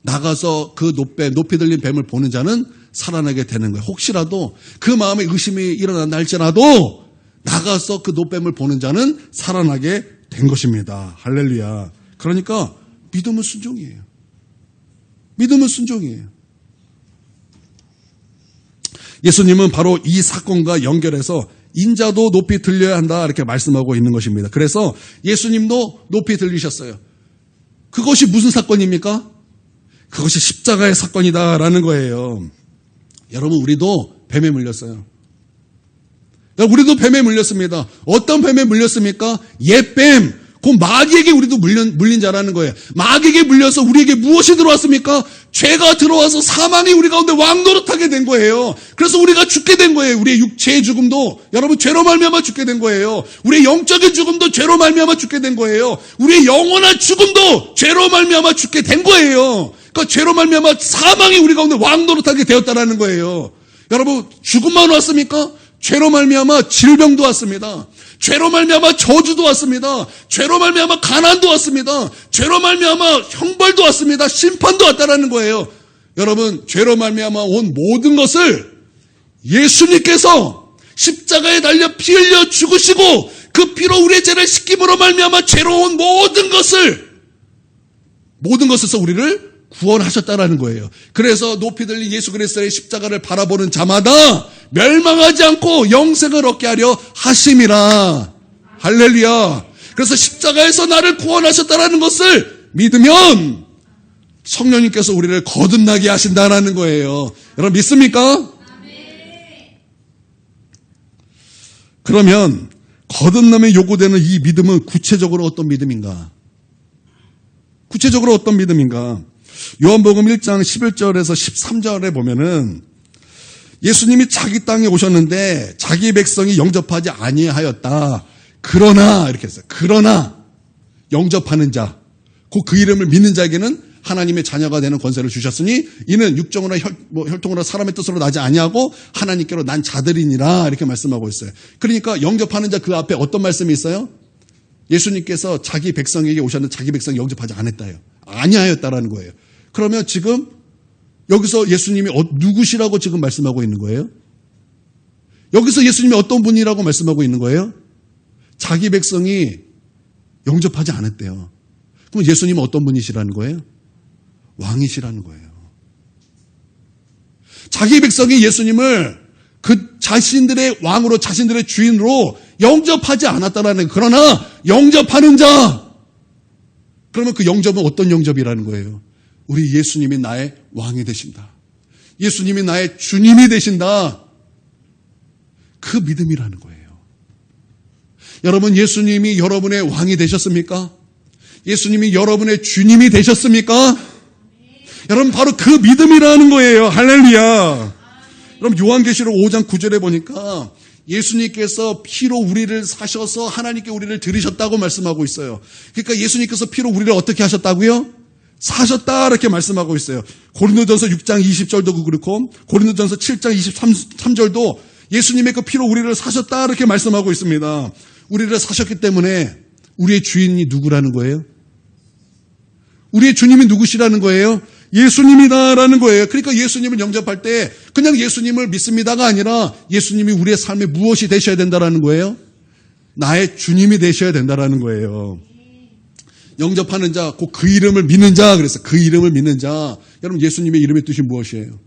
[SPEAKER 1] 나가서 그 높이 들린 뱀을 보는 자는 살아나게 되는 거예요. 혹시라도 그 마음에 의심이 일어난다 할지라도 나가서 그 노뱀을 보는 자는 살아나게 된 것입니다. 할렐루야. 그러니까 믿음은 순종이에요. 믿음은 순종이에요. 예수님은 바로 이 사건과 연결해서 인자도 높이 들려야 한다 이렇게 말씀하고 있는 것입니다. 그래서 예수님도 높이 들리셨어요. 그것이 무슨 사건입니까? 그것이 십자가의 사건이다라는 거예요. 여러분, 우리도 뱀에 물렸어요. 우리도 뱀에 물렸습니다. 어떤 뱀에 물렸습니까? 옛뱀. 그 마귀에게 우리도 물린 자라는 거예요. 마귀에게 물려서 우리에게 무엇이 들어왔습니까? 죄가 들어와서 사망이 우리 가운데 왕노릇하게 된 거예요. 그래서 우리가 죽게 된 거예요. 우리의 육체의 죽음도 여러분 죄로 말미암아 죽게 된 거예요. 우리의 영적인 죽음도 죄로 말미암아 죽게 된 거예요. 우리의 영원한 죽음도 죄로 말미암아 죽게 된 거예요. 그러니까 죄로 말미암아 사망이 우리 가운데 왕노릇하게 되었다라는 거예요. 여러분, 죽음만 왔습니까? 죄로 말미암아 질병도 왔습니다. 죄로 말미암아 저주도 왔습니다. 죄로 말미암아 가난도 왔습니다. 죄로 말미암아 형벌도 왔습니다. 심판도 왔다라는 거예요. 여러분, 죄로 말미암아 온 모든 것을 예수님께서 십자가에 달려 피 흘려 죽으시고 그 피로 우리의 죄를 씻김으로 말미암아 죄로 온 모든 것에서 우리를 구원하셨다라는 거예요. 그래서 높이 들린 예수 그리스도의 십자가를 바라보는 자마다 멸망하지 않고 영생을 얻게 하려 하심이라. 할렐루야. 그래서 십자가에서 나를 구원하셨다라는 것을 믿으면 성령님께서 우리를 거듭나게 하신다라는 거예요. 여러분 믿습니까? 그러면 거듭남에 요구되는 이 믿음은 구체적으로 어떤 믿음인가? 구체적으로 어떤 믿음인가? 요한복음 1장 11절에서 13절에 보면은 예수님이 자기 땅에 오셨는데 자기 백성이 영접하지 아니하였다. 그러나 이렇게 했어요. 그러나 영접하는 자, 그 이름을 믿는 자에게는 하나님의 자녀가 되는 권세를 주셨으니 이는 육정으로 혈통으로 사람의 뜻으로 나지 아니하고 하나님께로 난 자들이니라 이렇게 말씀하고 있어요. 그러니까 영접하는 자 그 앞에 어떤 말씀이 있어요? 예수님께서 자기 백성에게 오셨는데 자기 백성 영접하지 않았다요. 아니하였다라는 거예요. 그러면 지금 여기서 예수님이 누구시라고 지금 말씀하고 있는 거예요? 여기서 예수님이 어떤 분이라고 말씀하고 있는 거예요? 자기 백성이 영접하지 않았대요. 그럼 예수님은 어떤 분이시라는 거예요? 왕이시라는 거예요. 자기 백성이 예수님을 그 자신들의 왕으로 자신들의 주인으로 영접하지 않았다라는 거예요. 그러나 영접하는 자, 그러면 그 영접은 어떤 영접이라는 거예요? 우리 예수님이 나의 왕이 되신다. 예수님이 나의 주님이 되신다. 그 믿음이라는 거예요. 여러분, 예수님이 여러분의 왕이 되셨습니까? 예수님이 여러분의 주님이 되셨습니까? 여러분, 바로 그 믿음이라는 거예요. 할렐루야. 여러분, 요한계시록 5장 9절에 보니까 예수님께서 피로 우리를 사셔서 하나님께 우리를 들이셨다고 말씀하고 있어요. 그러니까 예수님께서 피로 우리를 어떻게 하셨다고요? 사셨다 이렇게 말씀하고 있어요. 고린도전서 6장 20절도 그렇고 고린도전서 7장 23절도 예수님의 그 피로 우리를 사셨다 이렇게 말씀하고 있습니다. 우리를 사셨기 때문에 우리의 주인이 누구라는 거예요? 우리의 주님이 누구시라는 거예요? 예수님이다라는 거예요. 그러니까 예수님을 영접할 때 그냥 예수님을 믿습니다가 아니라 예수님이 우리의 삶에 무엇이 되셔야 된다라는 거예요? 나의 주님이 되셔야 된다라는 거예요. 영접하는 자, 곧 그 이름을 믿는 자, 그래서 그 이름을 믿는 자. 여러분, 예수님의 이름의 뜻이 무엇이에요?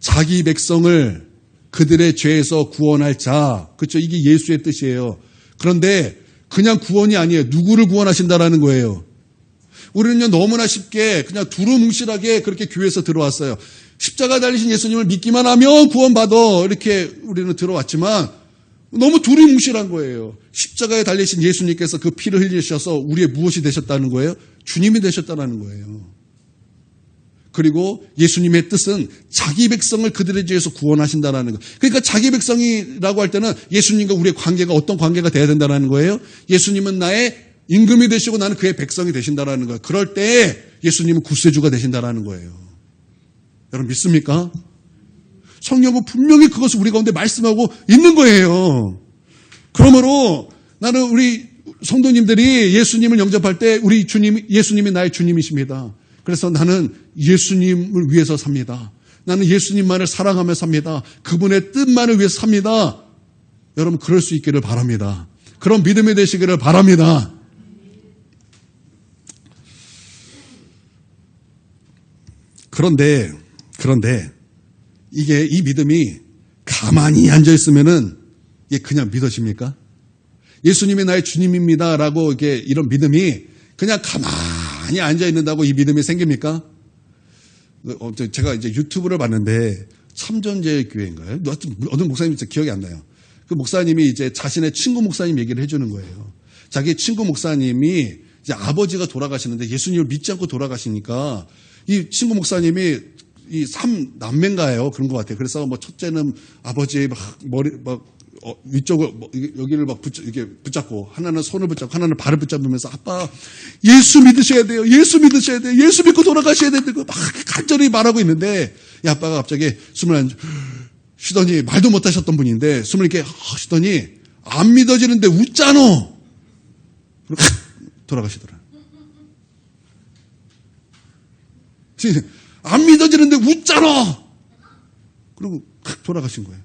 [SPEAKER 1] 자기 백성을 그들의 죄에서 구원할 자. 그렇죠? 이게 예수의 뜻이에요. 그런데 그냥 구원이 아니에요. 누구를 구원하신다라는 거예요. 우리는요, 너무나 쉽게 그냥 두루뭉실하게 그렇게 교회에서 들어왔어요. 십자가 달리신 예수님을 믿기만 하면 구원받아. 이렇게 우리는 들어왔지만 너무 두루뭉실한 거예요. 십자가에 달리신 예수님께서 그 피를 흘리셔서 우리의 무엇이 되셨다는 거예요? 주님이 되셨다는 거예요. 그리고 예수님의 뜻은 자기 백성을 그들의 죄에서 구원하신다는 거. 그러니까 자기 백성이라고 할 때는 예수님과 우리의 관계가 어떤 관계가 돼야 된다는 거예요? 예수님은 나의 임금이 되시고 나는 그의 백성이 되신다는 거예요. 그럴 때 예수님은 구세주가 되신다는 거예요. 여러분 믿습니까? 성령은 분명히 그것을 우리 가운데 말씀하고 있는 거예요. 그러므로 나는 우리 성도님들이 예수님을 영접할 때 우리 주님, 예수님이 나의 주님이십니다. 그래서 나는 예수님을 위해서 삽니다. 나는 예수님만을 사랑하며 삽니다. 그분의 뜻만을 위해서 삽니다. 여러분 그럴 수 있기를 바랍니다. 그런 믿음이 되시기를 바랍니다. 그런데 이게 이 믿음이 가만히 앉아 있으면은 이게 그냥 믿어집니까? 예수님이 나의 주님입니다라고 이게 이런 믿음이 그냥 가만히 앉아 있는다고 이 믿음이 생깁니까? 제가 이제 유튜브를 봤는데 참전제교회인가요? 어떤 목사님이 기억이 안 나요. 그 목사님이 이제 자신의 친구 목사님 얘기를 해주는 거예요. 자기 친구 목사님이 이제 아버지가 돌아가시는데 예수님을 믿지 않고 돌아가시니까 이 친구 목사님이 이 3남매인가요? 그런 것 같아요. 그래서 뭐 첫째는 아버지의 머리 위쪽을 여기를 이렇게 붙잡고 하나는 손을 붙잡고 하나는 발을 붙잡으면서 아빠 예수 믿으셔야 돼요. 예수 믿으셔야 돼요. 예수 믿고 돌아가셔야 된다고 막 간절히 말하고 있는데 이 아빠가 갑자기 숨을 안 쉬더니 말도 못하셨던 분인데 숨을 이렇게 쉬더니 안 믿어지는데 웃잖아. 그리고 돌아가시더라. 안 믿어지는데 웃잖아. 그리고 돌아가신 거예요.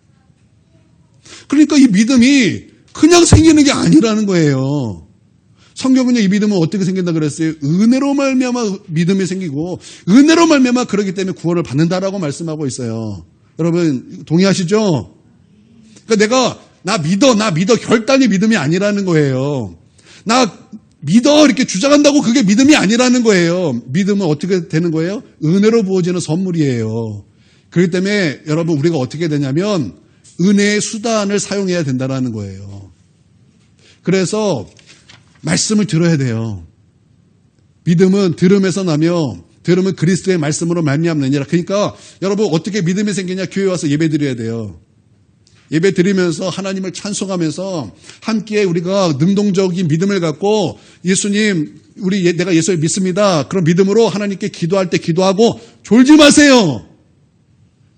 [SPEAKER 1] 그러니까 이 믿음이 그냥 생기는 게 아니라는 거예요. 성경은요, 이 믿음은 어떻게 생긴다 그랬어요? 은혜로 말미암아 믿음이 생기고 은혜로 말미암아 그러기 때문에 구원을 받는다라고 말씀하고 있어요. 여러분 동의하시죠? 그러니까 내가 나 믿어 결단이 믿음이 아니라는 거예요. 나 믿어 이렇게 주장한다고 그게 믿음이 아니라는 거예요. 믿음은 어떻게 되는 거예요? 은혜로 부어지는 선물이에요. 그렇기 때문에 여러분 우리가 어떻게 되냐면 은혜의 수단을 사용해야 된다는 거예요. 그래서 말씀을 들어야 돼요. 믿음은 들음에서 나며 들음은 그리스도의 말씀으로 말미암느니라. 그러니까 여러분 어떻게 믿음이 생기냐? 교회 와서 예배 드려야 돼요. 예배 드리면서 하나님을 찬송하면서 함께 우리가 능동적인 믿음을 갖고 예수님 내가 예수를 믿습니다. 그런 믿음으로 하나님께 기도할 때 기도하고 졸지 마세요.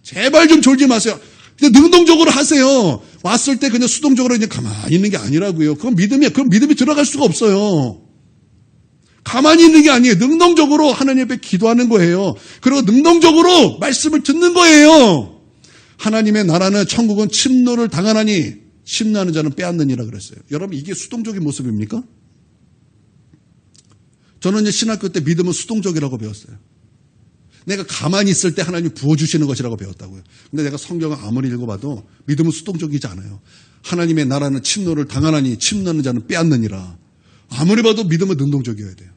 [SPEAKER 1] 제발 좀 졸지 마세요. 능동적으로 하세요. 왔을 때 그냥 수동적으로 그냥 가만히 있는 게 아니라고요. 그건 믿음이 들어갈 수가 없어요. 가만히 있는 게 아니에요. 능동적으로 하나님 앞에 기도하는 거예요. 그리고 능동적으로 말씀을 듣는 거예요. 하나님의 나라는 천국은 침노를 당하나니 침노하는 자는 빼앗느니라 그랬어요. 여러분 이게 수동적인 모습입니까? 저는 이제 신학교 때 믿음은 수동적이라고 배웠어요. 내가 가만히 있을 때 하나님이 부어주시는 것이라고 배웠다고요. 근데 내가 성경을 아무리 읽어봐도 믿음은 수동적이지 않아요. 하나님의 나라는 침노를 당하나니 침노하는 자는 빼앗느니라. 아무리 봐도 믿음은 능동적이어야 돼요.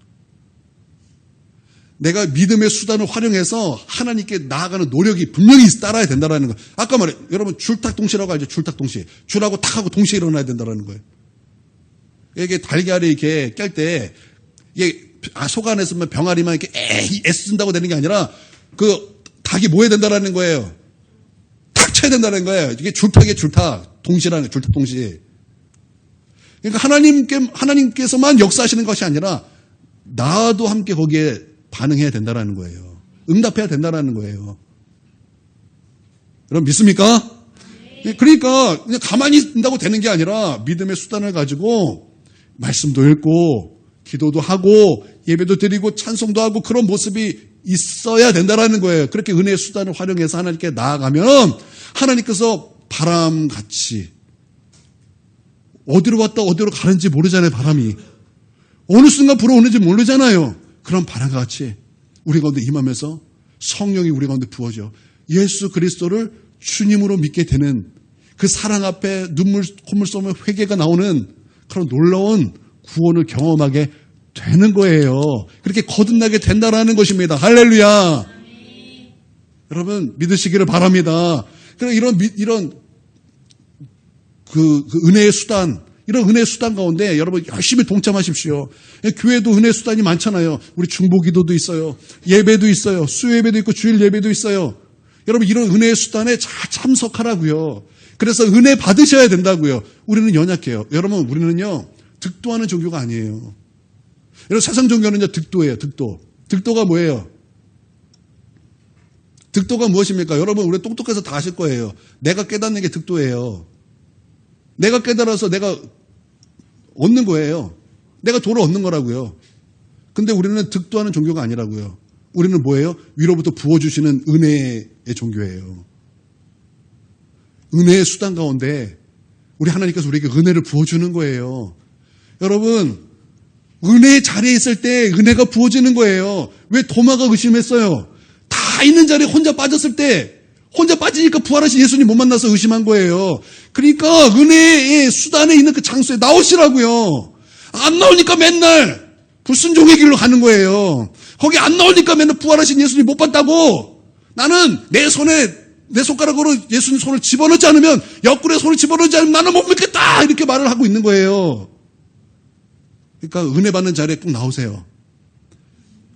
[SPEAKER 1] 내가 믿음의 수단을 활용해서 하나님께 나아가는 노력이 분명히 따라야 된다는 거. 아까 말해 여러분 줄탁동시라고 알죠? 줄탁동시. 줄하고 탁하고 동시에 일어나야 된다는 거예요. 이게 달걀이 이렇게 깰 때 이게 속 안에서 병아리만 이렇게 애쓴다고 되는 게 아니라 그 닭이 뭐 해야 된다는 거예요. 탁 쳐야 된다는 거예요. 이게 줄탁이에요. 줄탁. 동시라는 거예요. 줄탁 동시. 그러니까 하나님께서만 역사하시는 것이 아니라 나도 함께 거기에 반응해야 된다는 거예요. 응답해야 된다는 거예요. 여러분 믿습니까? 네. 그러니까 그냥 가만히 있다고 되는 게 아니라 믿음의 수단을 가지고 말씀도 읽고 기도도 하고 예배도 드리고 찬송도 하고 그런 모습이 있어야 된다는 거예요. 그렇게 은혜의 수단을 활용해서 하나님께 나아가면 하나님께서 바람같이 어디로 왔다 어디로 가는지 모르잖아요. 바람이 어느 순간 불어오는지 모르잖아요. 그런 바람과 같이 우리 가운데 임하면서 성령이 우리 가운데 부어져 예수 그리스도를 주님으로 믿게 되는 그 사랑 앞에 콧물 쏘며 회개가 나오는 그런 놀라운 구원을 경험하게 되는 거예요. 그렇게 거듭나게 된다라는 것입니다. 할렐루야. 여러분 믿으시기를 바랍니다. 이런 그 은혜의 수단, 이런 은혜의 수단 가운데 여러분 열심히 동참하십시오. 교회도 은혜의 수단이 많잖아요. 우리 중보기도도 있어요. 예배도 있어요. 수요예배도 있고 주일 예배도 있어요. 여러분 이런 은혜의 수단에 잘 참석하라고요. 그래서 은혜 받으셔야 된다고요. 우리는 연약해요. 여러분 우리는요 득도하는 종교가 아니에요. 여러분 세상 종교는요 득도예요. 득도가 뭐예요? 득도가 무엇입니까? 여러분 우리 똑똑해서 다 아실 거예요. 내가 깨닫는 게 득도예요. 내가 깨달아서 내가 얻는 거예요. 내가 도를 얻는 거라고요. 근데 우리는 득도하는 종교가 아니라고요. 우리는 뭐예요? 위로부터 부어주시는 은혜의 종교예요. 은혜의 수단 가운데 우리 하나님께서 우리에게 은혜를 부어주는 거예요. 여러분, 은혜의 자리에 있을 때 은혜가 부어지는 거예요. 왜 도마가 의심했어요? 다 있는 자리에 혼자 빠졌을 때, 혼자 빠지니까 부활하신 예수님 못 만나서 의심한 거예요. 그러니까 은혜의 수단에 있는 그 장소에 나오시라고요. 안 나오니까 맨날 불순종의 길로 가는 거예요. 거기 안 나오니까 맨날 부활하신 예수님 못 봤다고. 나는 내 손가락으로 예수님 손을 집어넣지 않으면, 옆구리에 손을 집어넣지 않으면 나는 못 믿겠다! 이렇게 말을 하고 있는 거예요. 그러니까 은혜 받는 자리에 꼭 나오세요.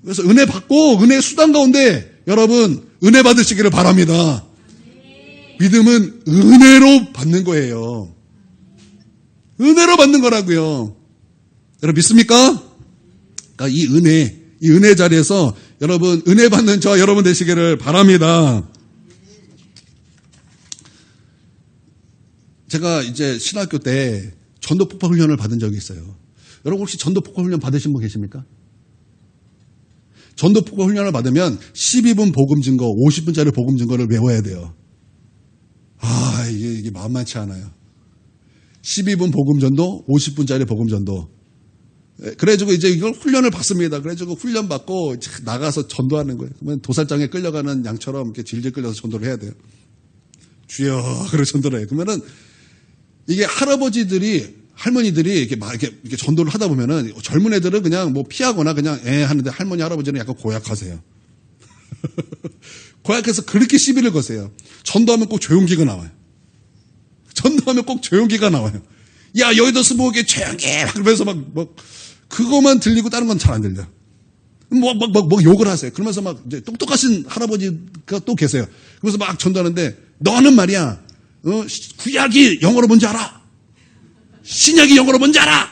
[SPEAKER 1] 그래서 은혜 받고 은혜의 수단 가운데 여러분 은혜 받으시기를 바랍니다. 믿음은 은혜로 받는 거예요. 은혜로 받는 거라고요. 여러분 믿습니까? 그러니까 이 은혜 자리에서 여러분 은혜 받는 저 여러분 되시기를 바랍니다. 제가 이제 신학교 때 전도 폭파 훈련을 받은 적이 있어요. 여러분 혹시 전도 폭파 훈련 받으신 분 계십니까? 전도 폭파 훈련을 받으면 12분 복음 증거, 50분짜리 복음 증거를 외워야 돼요. 아, 이게 만만치 않아요. 12분 복음 전도, 50분짜리 복음 전도. 그래가지고 이제 이걸 훈련을 받습니다. 그래가지고 훈련 받고 나가서 전도하는 거예요. 그러면 도살장에 끌려가는 양처럼 이렇게 질질 끌려서 전도를 해야 돼요. 주여, 그러고 전도를 해요. 그러면은 이게 할머니들이 이렇게 전도를 하다 보면은 젊은 애들은 그냥 뭐 피하거나 그냥 하는데 할머니, 할아버지는 약간 고약하세요. 고약해서 그렇게 시비를 거세요. 전도하면 꼭 조용기가 나와요. 전도하면 꼭 조용기가 나와요. 야, 여의도 스모그에 조용히! 그러면서 그거만 들리고 다른 건 잘 안 들려. 욕을 하세요. 그러면서 이제 똑똑하신 할아버지가 또 계세요. 그러면서 막 전도하는데, 너는 말이야, 구약이 영어로 뭔지 알아? 신약이 영어로 뭔지 알아?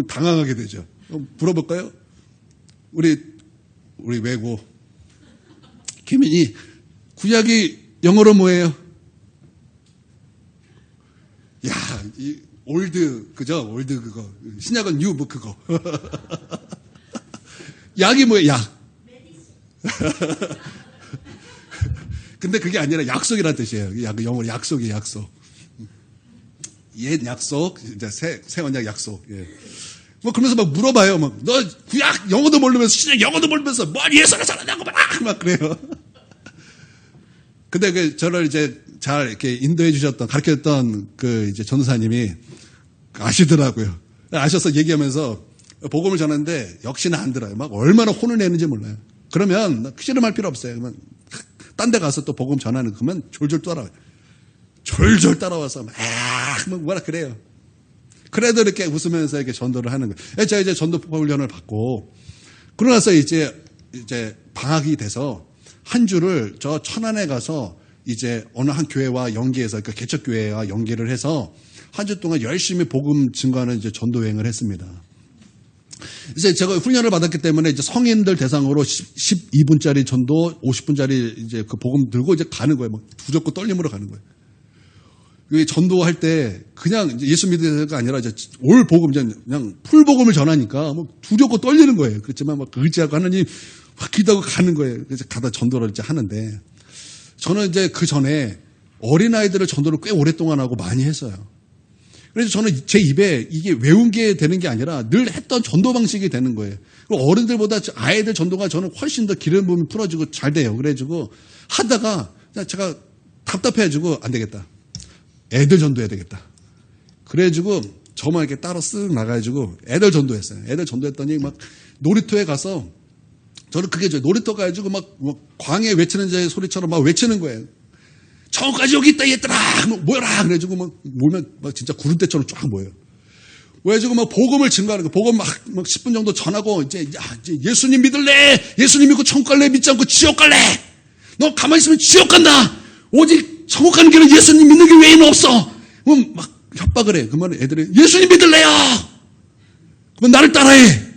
[SPEAKER 1] 당황하게 되죠. 물어볼까요? 우리 외고 김인이 구약이 영어로 뭐예요? 야, 이 올드 그죠? 올드 그거. 신약은 뉴 뭐 그거. 약이 뭐예요? 약. 근데 그게 아니라 약속이라는 뜻이에요. 영어로 약속이 약속. 옛 약속, 이제 새 언약 약속. 예. 그러면서 막 물어봐요. 너 구약 영어도 모르면서 신약 영어도 모르면서 뭘 예수를 잘하냐고 막 그래요. 근데 저를 이제 잘 이렇게 인도해 주셨던, 가르쳐 줬던 이제 전도사님이 아시더라고요. 아셔서 얘기하면서 복음을 전하는데 역시나 안 들어요. 막 얼마나 혼을 내는지 몰라요. 그러면 씨름할 필요 없어요. 그러면 딴 데 가서 또 복음 전하는 그러면 졸졸 따라와요. 졸졸 따라와서 뭐라 그래요. 그래도 이렇게 웃으면서 이렇게 전도를 하는 거예요. 제가 이제 전도 폭파 훈련을 받고 그러고 나서 이제 방학이 돼서 한 주를 저 천안에 가서 이제 어느 한 교회와 연계해서 그 개척교회와 연계를 해서 한 주 동안 열심히 복음 증거하는 이제 전도 여행을 했습니다. 이제 제가 훈련을 받았기 때문에 이제 성인들 대상으로 12분짜리 전도, 50분짜리 이제 그 복음 들고 이제 가는 거예요. 막 두렵고 떨림으로 가는 거예요. 전도할 때 그냥 예수 믿으가 아니라 이제 올 복음, 그냥 풀 복음을 전하니까 뭐 두렵고 떨리는 거예요. 그렇지만 막 의지하고 하나님 막 기도하고 가는 거예요. 그래서 가다 전도를 이제 하는데 저는 이제 그 전에 어린아이들을 전도를 꽤 오랫동안 하고 많이 했어요. 그래서 저는 제 입에 이게 외운 게 되는 게 아니라 늘 했던 전도 방식이 되는 거예요. 그리고 어른들보다 아이들 전도가 저는 훨씬 더 기름 부음이 풀어지고 잘 돼요. 그래가지고 하다가 제가 답답해가지고 안 되겠다. 애들 전도해야 되겠다. 그래가지고 저만 이렇게 따로 쓱 나가가지고 애들 전도했어요. 애들 전도했더니 막 놀이터에 가서 저는 그게 놀이터 가가지고 막 광해 외치는 자의 소리처럼 막 외치는 거예요. 저까지 여기 있다 얘들아 모여라 그래가지고 모이면 진짜 구름대처럼 쫙 모여요. 그래가지고 복음을 증거하는 거 복음 막 10분 정도 전하고 이제 예수님 믿을래? 예수님 믿고 천국 갈래? 믿지 않고 지옥 갈래? 너 가만히 있으면 지옥 간다. 오직 천국 가는 길은 예수님 믿는 게 외에는 없어. 그럼 막 협박을 해. 그러면 애들이 예수님 믿을래요? 그럼 나를 따라해.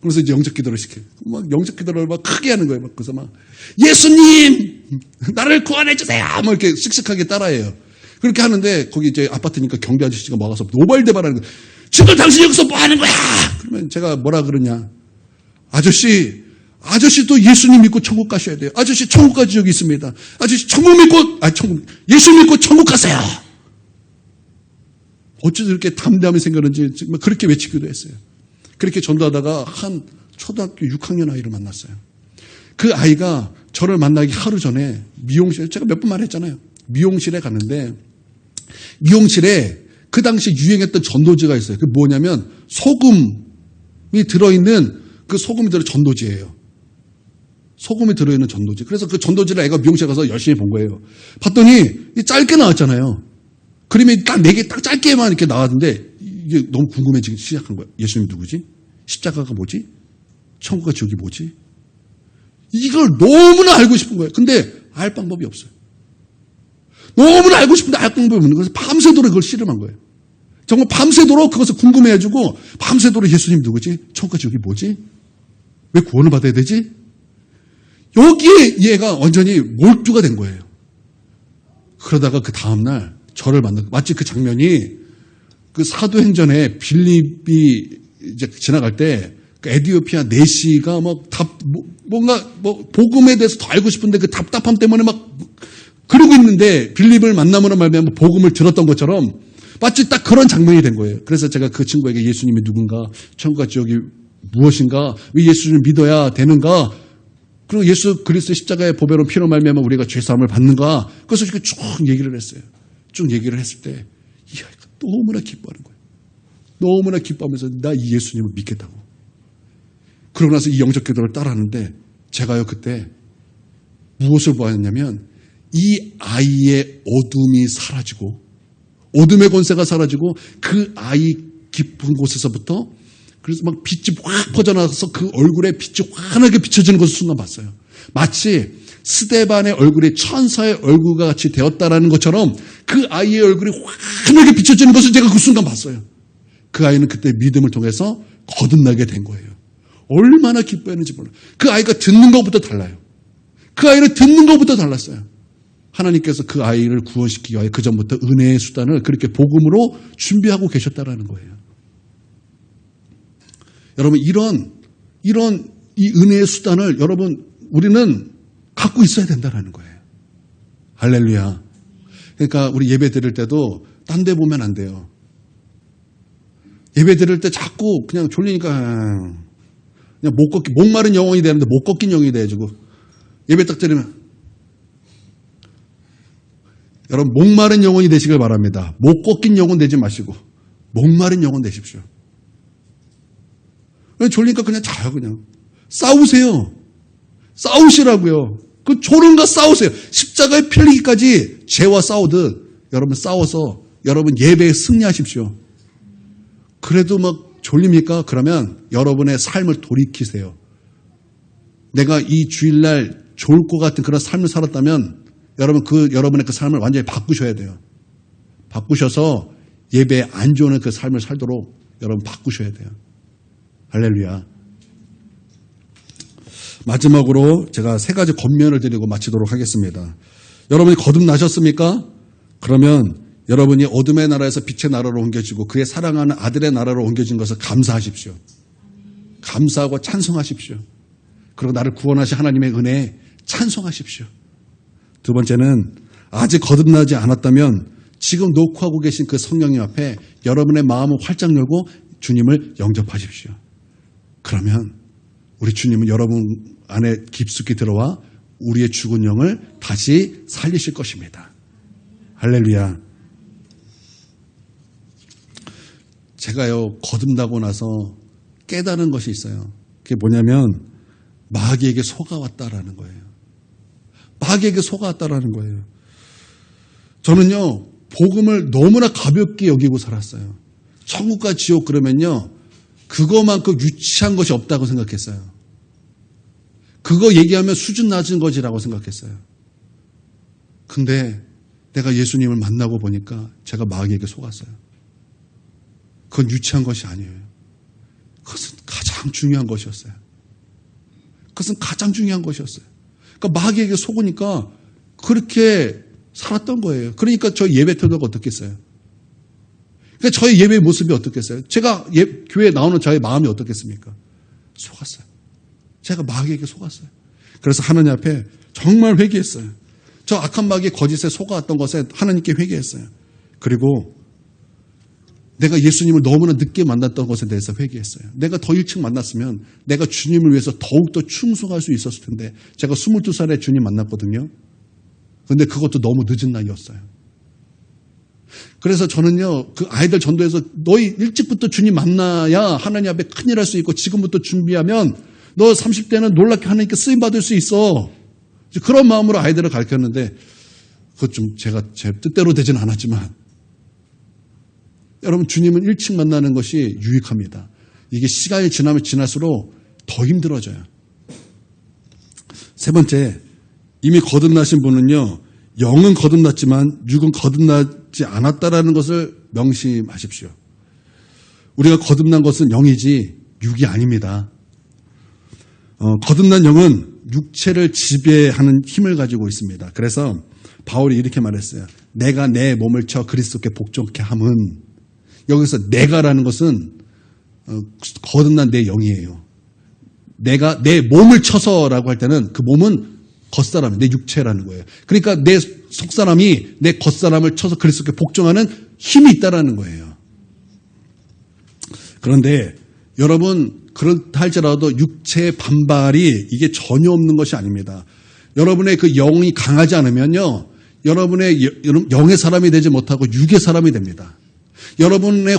[SPEAKER 1] 그래서 이제 영접 기도를 시켜요. 막 영접 기도를 막 크게 하는 거예요. 그래서 막 예수님 나를 구원해 주세요. 막 이렇게 씩씩하게 따라해요. 그렇게 하는데 거기 이제 아파트니까 경비 아저씨가 막아서 노발대발하는 거예요. 지금 당신 여기서 뭐 하는 거야? 그러면 제가 뭐라 그러냐? 아저씨도 예수님 믿고 천국 가셔야 돼요. 아저씨 천국 가지 여기 있습니다. 아저씨 예수 믿고 천국 가세요. 어쩌다 이렇게 담대함이 생겼는지 정말 그렇게 외치기도 했어요. 그렇게 전도하다가 한 초등학교 6학년 아이를 만났어요. 그 아이가 저를 만나기 하루 전에 미용실, 제가 몇 번 말했잖아요. 미용실에 갔는데 미용실에 그 당시 유행했던 전도지가 있어요. 그게 뭐냐면 소금이 들어있는 그 소금이 들어있는 전도지예요. 소금이 들어있는 전도지. 그래서 그 전도지를 애가 미용실에 가서 열심히 본 거예요. 봤더니 짧게 나왔잖아요. 그림이 딱 4개 딱 짧게만 이렇게 나왔는데 이게 너무 궁금해지기 시작한 거예요. 예수님 누구지? 십자가가 뭐지? 천국과 지옥이 뭐지? 이걸 너무나 알고 싶은 거예요. 근데 알 방법이 없어요. 너무나 알고 싶은데 알 방법이 없는 거예요. 그래서 밤새도록 그걸 씨름한 거예요. 정말 밤새도록 그것을 궁금해가지고 밤새도록 예수님 누구지? 천국과 지옥이 뭐지? 왜 구원을 받아야 되지? 여기에 얘가 완전히 몰두가 된 거예요. 그러다가 그 다음날 저를 만나, 마치 그 장면이 그 사도행전에 빌립이 이제 지나갈 때 그 에디오피아 내시가 뭔가 복음에 대해서 더 알고 싶은데 그 답답함 때문에 막 그러고 있는데 빌립을 만남으로 말미암아 복음을 들었던 것처럼 마치 딱 그런 장면이 된 거예요. 그래서 제가 그 친구에게 예수님이 누군가, 천국과 지옥이 무엇인가, 왜 예수를 믿어야 되는가, 그리고 예수 그리스도의 십자가의 보배로운 피로 말미암아 우리가 죄사함을 받는가, 그래서 이렇게 쭉 얘기를 했어요. 쭉 얘기를 했을 때 이 아이가 너무나 기뻐하는 거예요. 너무나 기뻐하면서 나 이 예수님을 믿겠다고. 그러고 나서 이 영적 기도를 따라하는데 제가요 그때 무엇을 보았냐면 이 아이의 어둠이 사라지고 어둠의 권세가 사라지고 그 아이 깊은 곳에서부터 그래서 막 빛이 확 퍼져나가서 그 얼굴에 빛이 환하게 비춰지는 것을 순간 봤어요. 마치 스데반의 얼굴이 천사의 얼굴과 같이 되었다라는 것처럼 그 아이의 얼굴이 환하게 비춰지는 것을 제가 그 순간 봤어요. 그 아이는 그때 믿음을 통해서 거듭나게 된 거예요. 얼마나 기뻐했는지 몰라요. 그 아이가 듣는 것부터 달라요. 그 아이는 듣는 것부터 달랐어요. 하나님께서 그 아이를 구원시키기 위해 그 전부터 은혜의 수단을 그렇게 복음으로 준비하고 계셨다라는 거예요. 여러분 이런 이 은혜의 수단을 여러분 우리는 갖고 있어야 된다라는 거예요. 할렐루야. 그러니까 우리 예배 드릴 때도 딴 데 보면 안 돼요. 예배 드릴 때 자꾸 그냥 졸리니까 그냥 목마른 영혼이 되는데 못 걷긴 영혼이 돼가지고 예배 딱 드리면 여러분 목마른 영혼이 되시길 바랍니다. 못 걷긴 영혼 되지 마시고 목마른 영혼 되십시오. 졸리니까 그냥 자요. 그냥 싸우세요. 싸우시라고요. 그 졸음과 싸우세요. 십자가에 필리기까지 죄와 싸우듯 여러분 싸워서 여러분 예배에 승리하십시오. 그래도 막 졸립니까? 그러면 여러분의 삶을 돌이키세요. 내가 이 주일날 좋을 것 같은 그런 삶을 살았다면 여러분의 그 삶을 완전히 바꾸셔야 돼요. 바꾸셔서 예배에 안 좋은 그 삶을 살도록 여러분 바꾸셔야 돼요. 할렐루야. 마지막으로 제가 3가지 권면을 드리고 마치도록 하겠습니다. 여러분이 거듭나셨습니까? 그러면 여러분이 어둠의 나라에서 빛의 나라로 옮겨지고 그의 사랑하는 아들의 나라로 옮겨진 것을 감사하십시오. 감사하고 찬송하십시오. 그리고 나를 구원하신 하나님의 은혜에 찬송하십시오. 두 번째는 아직 거듭나지 않았다면 지금 녹화하고 계신 그 성령님 앞에 여러분의 마음을 활짝 열고 주님을 영접하십시오. 그러면 우리 주님은 여러분 안에 깊숙이 들어와 우리의 죽은 영을 다시 살리실 것입니다. 할렐루야. 제가요 거듭나고 나서 깨달은 것이 있어요. 그게 뭐냐면 마귀에게 속아왔다라는 거예요. 마귀에게 속아왔다라는 거예요. 저는요 복음을 너무나 가볍게 여기고 살았어요. 천국과 지옥 그러면요 그거만큼 유치한 것이 없다고 생각했어요. 그거 얘기하면 수준 낮은 것이라고 생각했어요. 근데 내가 예수님을 만나고 보니까 제가 마귀에게 속았어요. 그건 유치한 것이 아니에요. 그것은 가장 중요한 것이었어요. 그것은 가장 중요한 것이었어요. 그러니까 마귀에게 속으니까 그렇게 살았던 거예요. 그러니까 저희 예배 태도가 어떻겠어요? 그러니까 저희 예배의 모습이 어떻겠어요? 제가 교회에 나오는 저의 마음이 어떻겠습니까? 속았어요. 제가 마귀에게 속았어요. 그래서 하나님 앞에 정말 회개했어요. 저 악한 마귀의 거짓에 속아왔던 것에 하나님께 회개했어요. 그리고 내가 예수님을 너무나 늦게 만났던 것에 대해서 회개했어요. 내가 더 일찍 만났으면 내가 주님을 위해서 더욱더 충성할 수 있었을 텐데 제가 22살에 주님 만났거든요. 그런데 그것도 너무 늦은 나이였어요. 그래서 저는요, 그 아이들 전도해서 너희 일찍부터 주님 만나야 하나님 앞에 큰일 할 수 있고 지금부터 준비하면 너 30대는 놀랍게 하나님께 쓰임받을 수 있어. 그런 마음으로 아이들을 가르쳤는데 그것 좀 제가 제 뜻대로 되진 않았지만 여러분 주님은 일찍 만나는 것이 유익합니다. 이게 시간이 지나면 지날수록 더 힘들어져요. 세 번째, 이미 거듭나신 분은요. 영은 거듭났지만 육은 거듭나지 않았다라는 것을 명심하십시오. 우리가 거듭난 것은 영이지 육이 아닙니다. 거듭난 영은 육체를 지배하는 힘을 가지고 있습니다. 그래서 바울이 이렇게 말했어요. 내가 내 몸을 쳐 그리스도께 복종케 함은 여기서 내가라는 것은 거듭난 내 영이에요. 내가 내 몸을 쳐서라고 할 때는 그 몸은 겉사람, 내 육체라는 거예요. 그러니까 내 속사람이 내 겉사람을 쳐서 그리스도께 복종하는 힘이 있다라는 거예요. 그런데 여러분 그렇다 할지라도 육체의 반발이 이게 전혀 없는 것이 아닙니다. 여러분의 그 영이 강하지 않으면요. 여러분의 영의 사람이 되지 못하고 육의 사람이 됩니다. 여러분의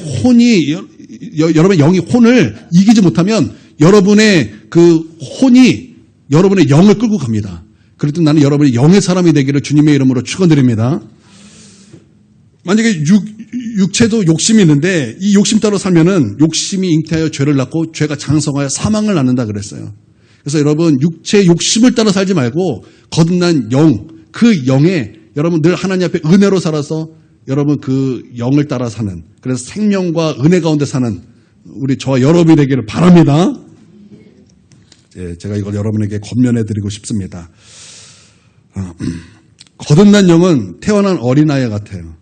[SPEAKER 1] 여러분의 영이 혼을 이기지 못하면 여러분의 그 혼이 여러분의 영을 끌고 갑니다. 그래도 나는 여러분의 영의 사람이 되기를 주님의 이름으로 축원드립니다. 만약에 육체도 욕심이 있는데 이 욕심 따라 살면은 욕심이 잉태하여 죄를 낳고 죄가 장성하여 사망을 낳는다 그랬어요. 그래서 여러분 육체의 욕심을 따라 살지 말고 거듭난 영, 그 영에 여러분 늘 하나님 앞에 은혜로 살아서 여러분 그 영을 따라 사는 그래서 생명과 은혜 가운데 사는 우리 저와 여러분이 되기를 바랍니다. 제가 이걸 여러분에게 권면해 드리고 싶습니다. 거듭난 영은 태어난 어린아이 같아요.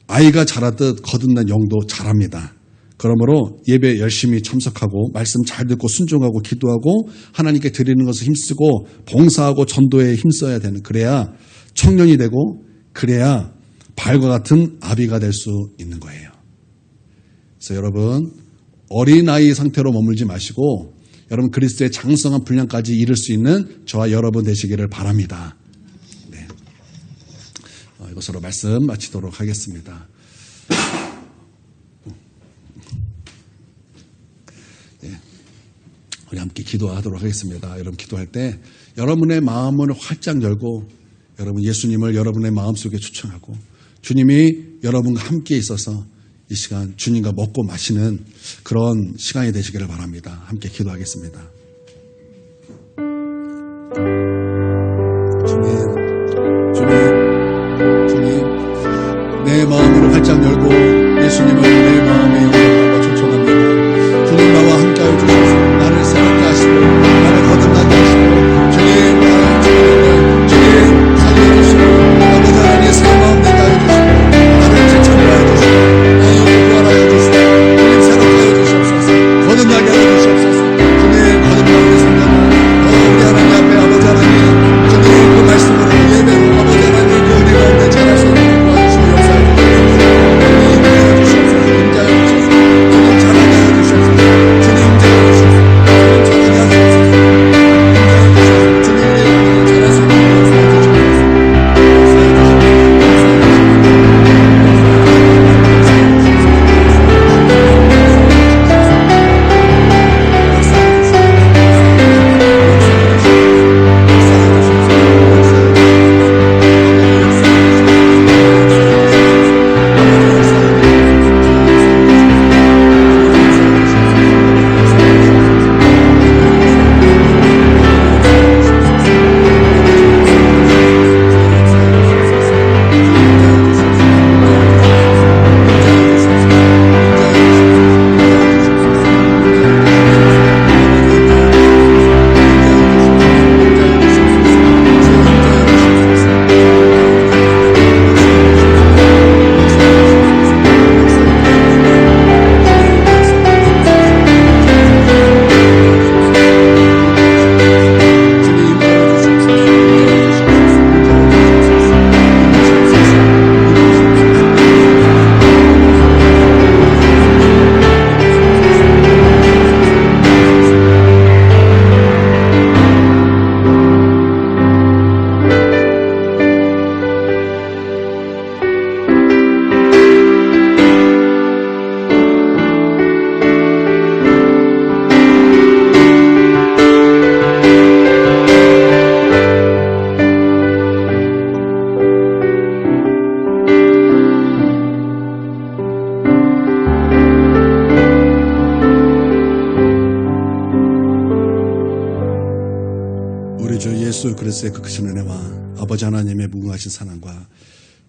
[SPEAKER 1] 아이가 자라듯 거듭난 영도 자랍니다. 그러므로 예배 열심히 참석하고 말씀 잘 듣고 순종하고 기도하고 하나님께 드리는 것을 힘쓰고 봉사하고 전도에 힘써야 되는 그래야 청년이 되고 그래야 발과 같은 아비가 될 수 있는 거예요. 그래서 여러분 어린아이 상태로 머물지 마시고 여러분 그리스도의 장성한 분량까지 이룰 수 있는 저와 여러분 되시기를 바랍니다. 네. 이것으로 말씀 마치도록 하겠습니다. 네. 우리 함께 기도하도록 하겠습니다. 여러분 기도할 때 여러분의 마음을 활짝 열고 여러분 예수님을 여러분의 마음속에 초청하고 주님이 여러분과 함께 있어서 이 시간 주님과 먹고 마시는 그런 시간이 되시기를 바랍니다. 함께 기도하겠습니다. 주님, 내 마음을 활짝 열고 예수님을 내 마음에 영접하고 초청합니다. 주님 나와 함께하여 주셔서 나를 새롭게 하시고 나를 거듭나게 하시고 주님 나를 주님 살려주시고 아버지 하나님의 새 마음 되게 하여 주시고 나를 지천하여 주시고 나의 영을 구원하여 주시고 주님 새롭게 하여 주시옵소서 거듭나게 하여 주시옵소서 주님 거듭나게 생각하고 우리 하나님 앞에 아버지 하나님 그리스도의 그 크신 은혜와 아버지 하나님의 무궁하신 사랑과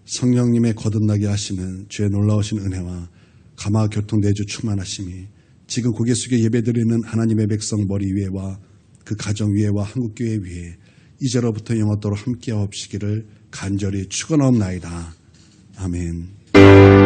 [SPEAKER 1] 성령님의 거듭나게 하시는 주의 놀라우신 은혜와 감화 교통 내주 충만하심이 지금 고개 숙여 예배드리는 하나님의 백성 머리 위에와 그 가정 위에와 한국교회 위에 이제로부터 영원토록 함께하옵시기를 간절히 축원하옵나이다. 아멘.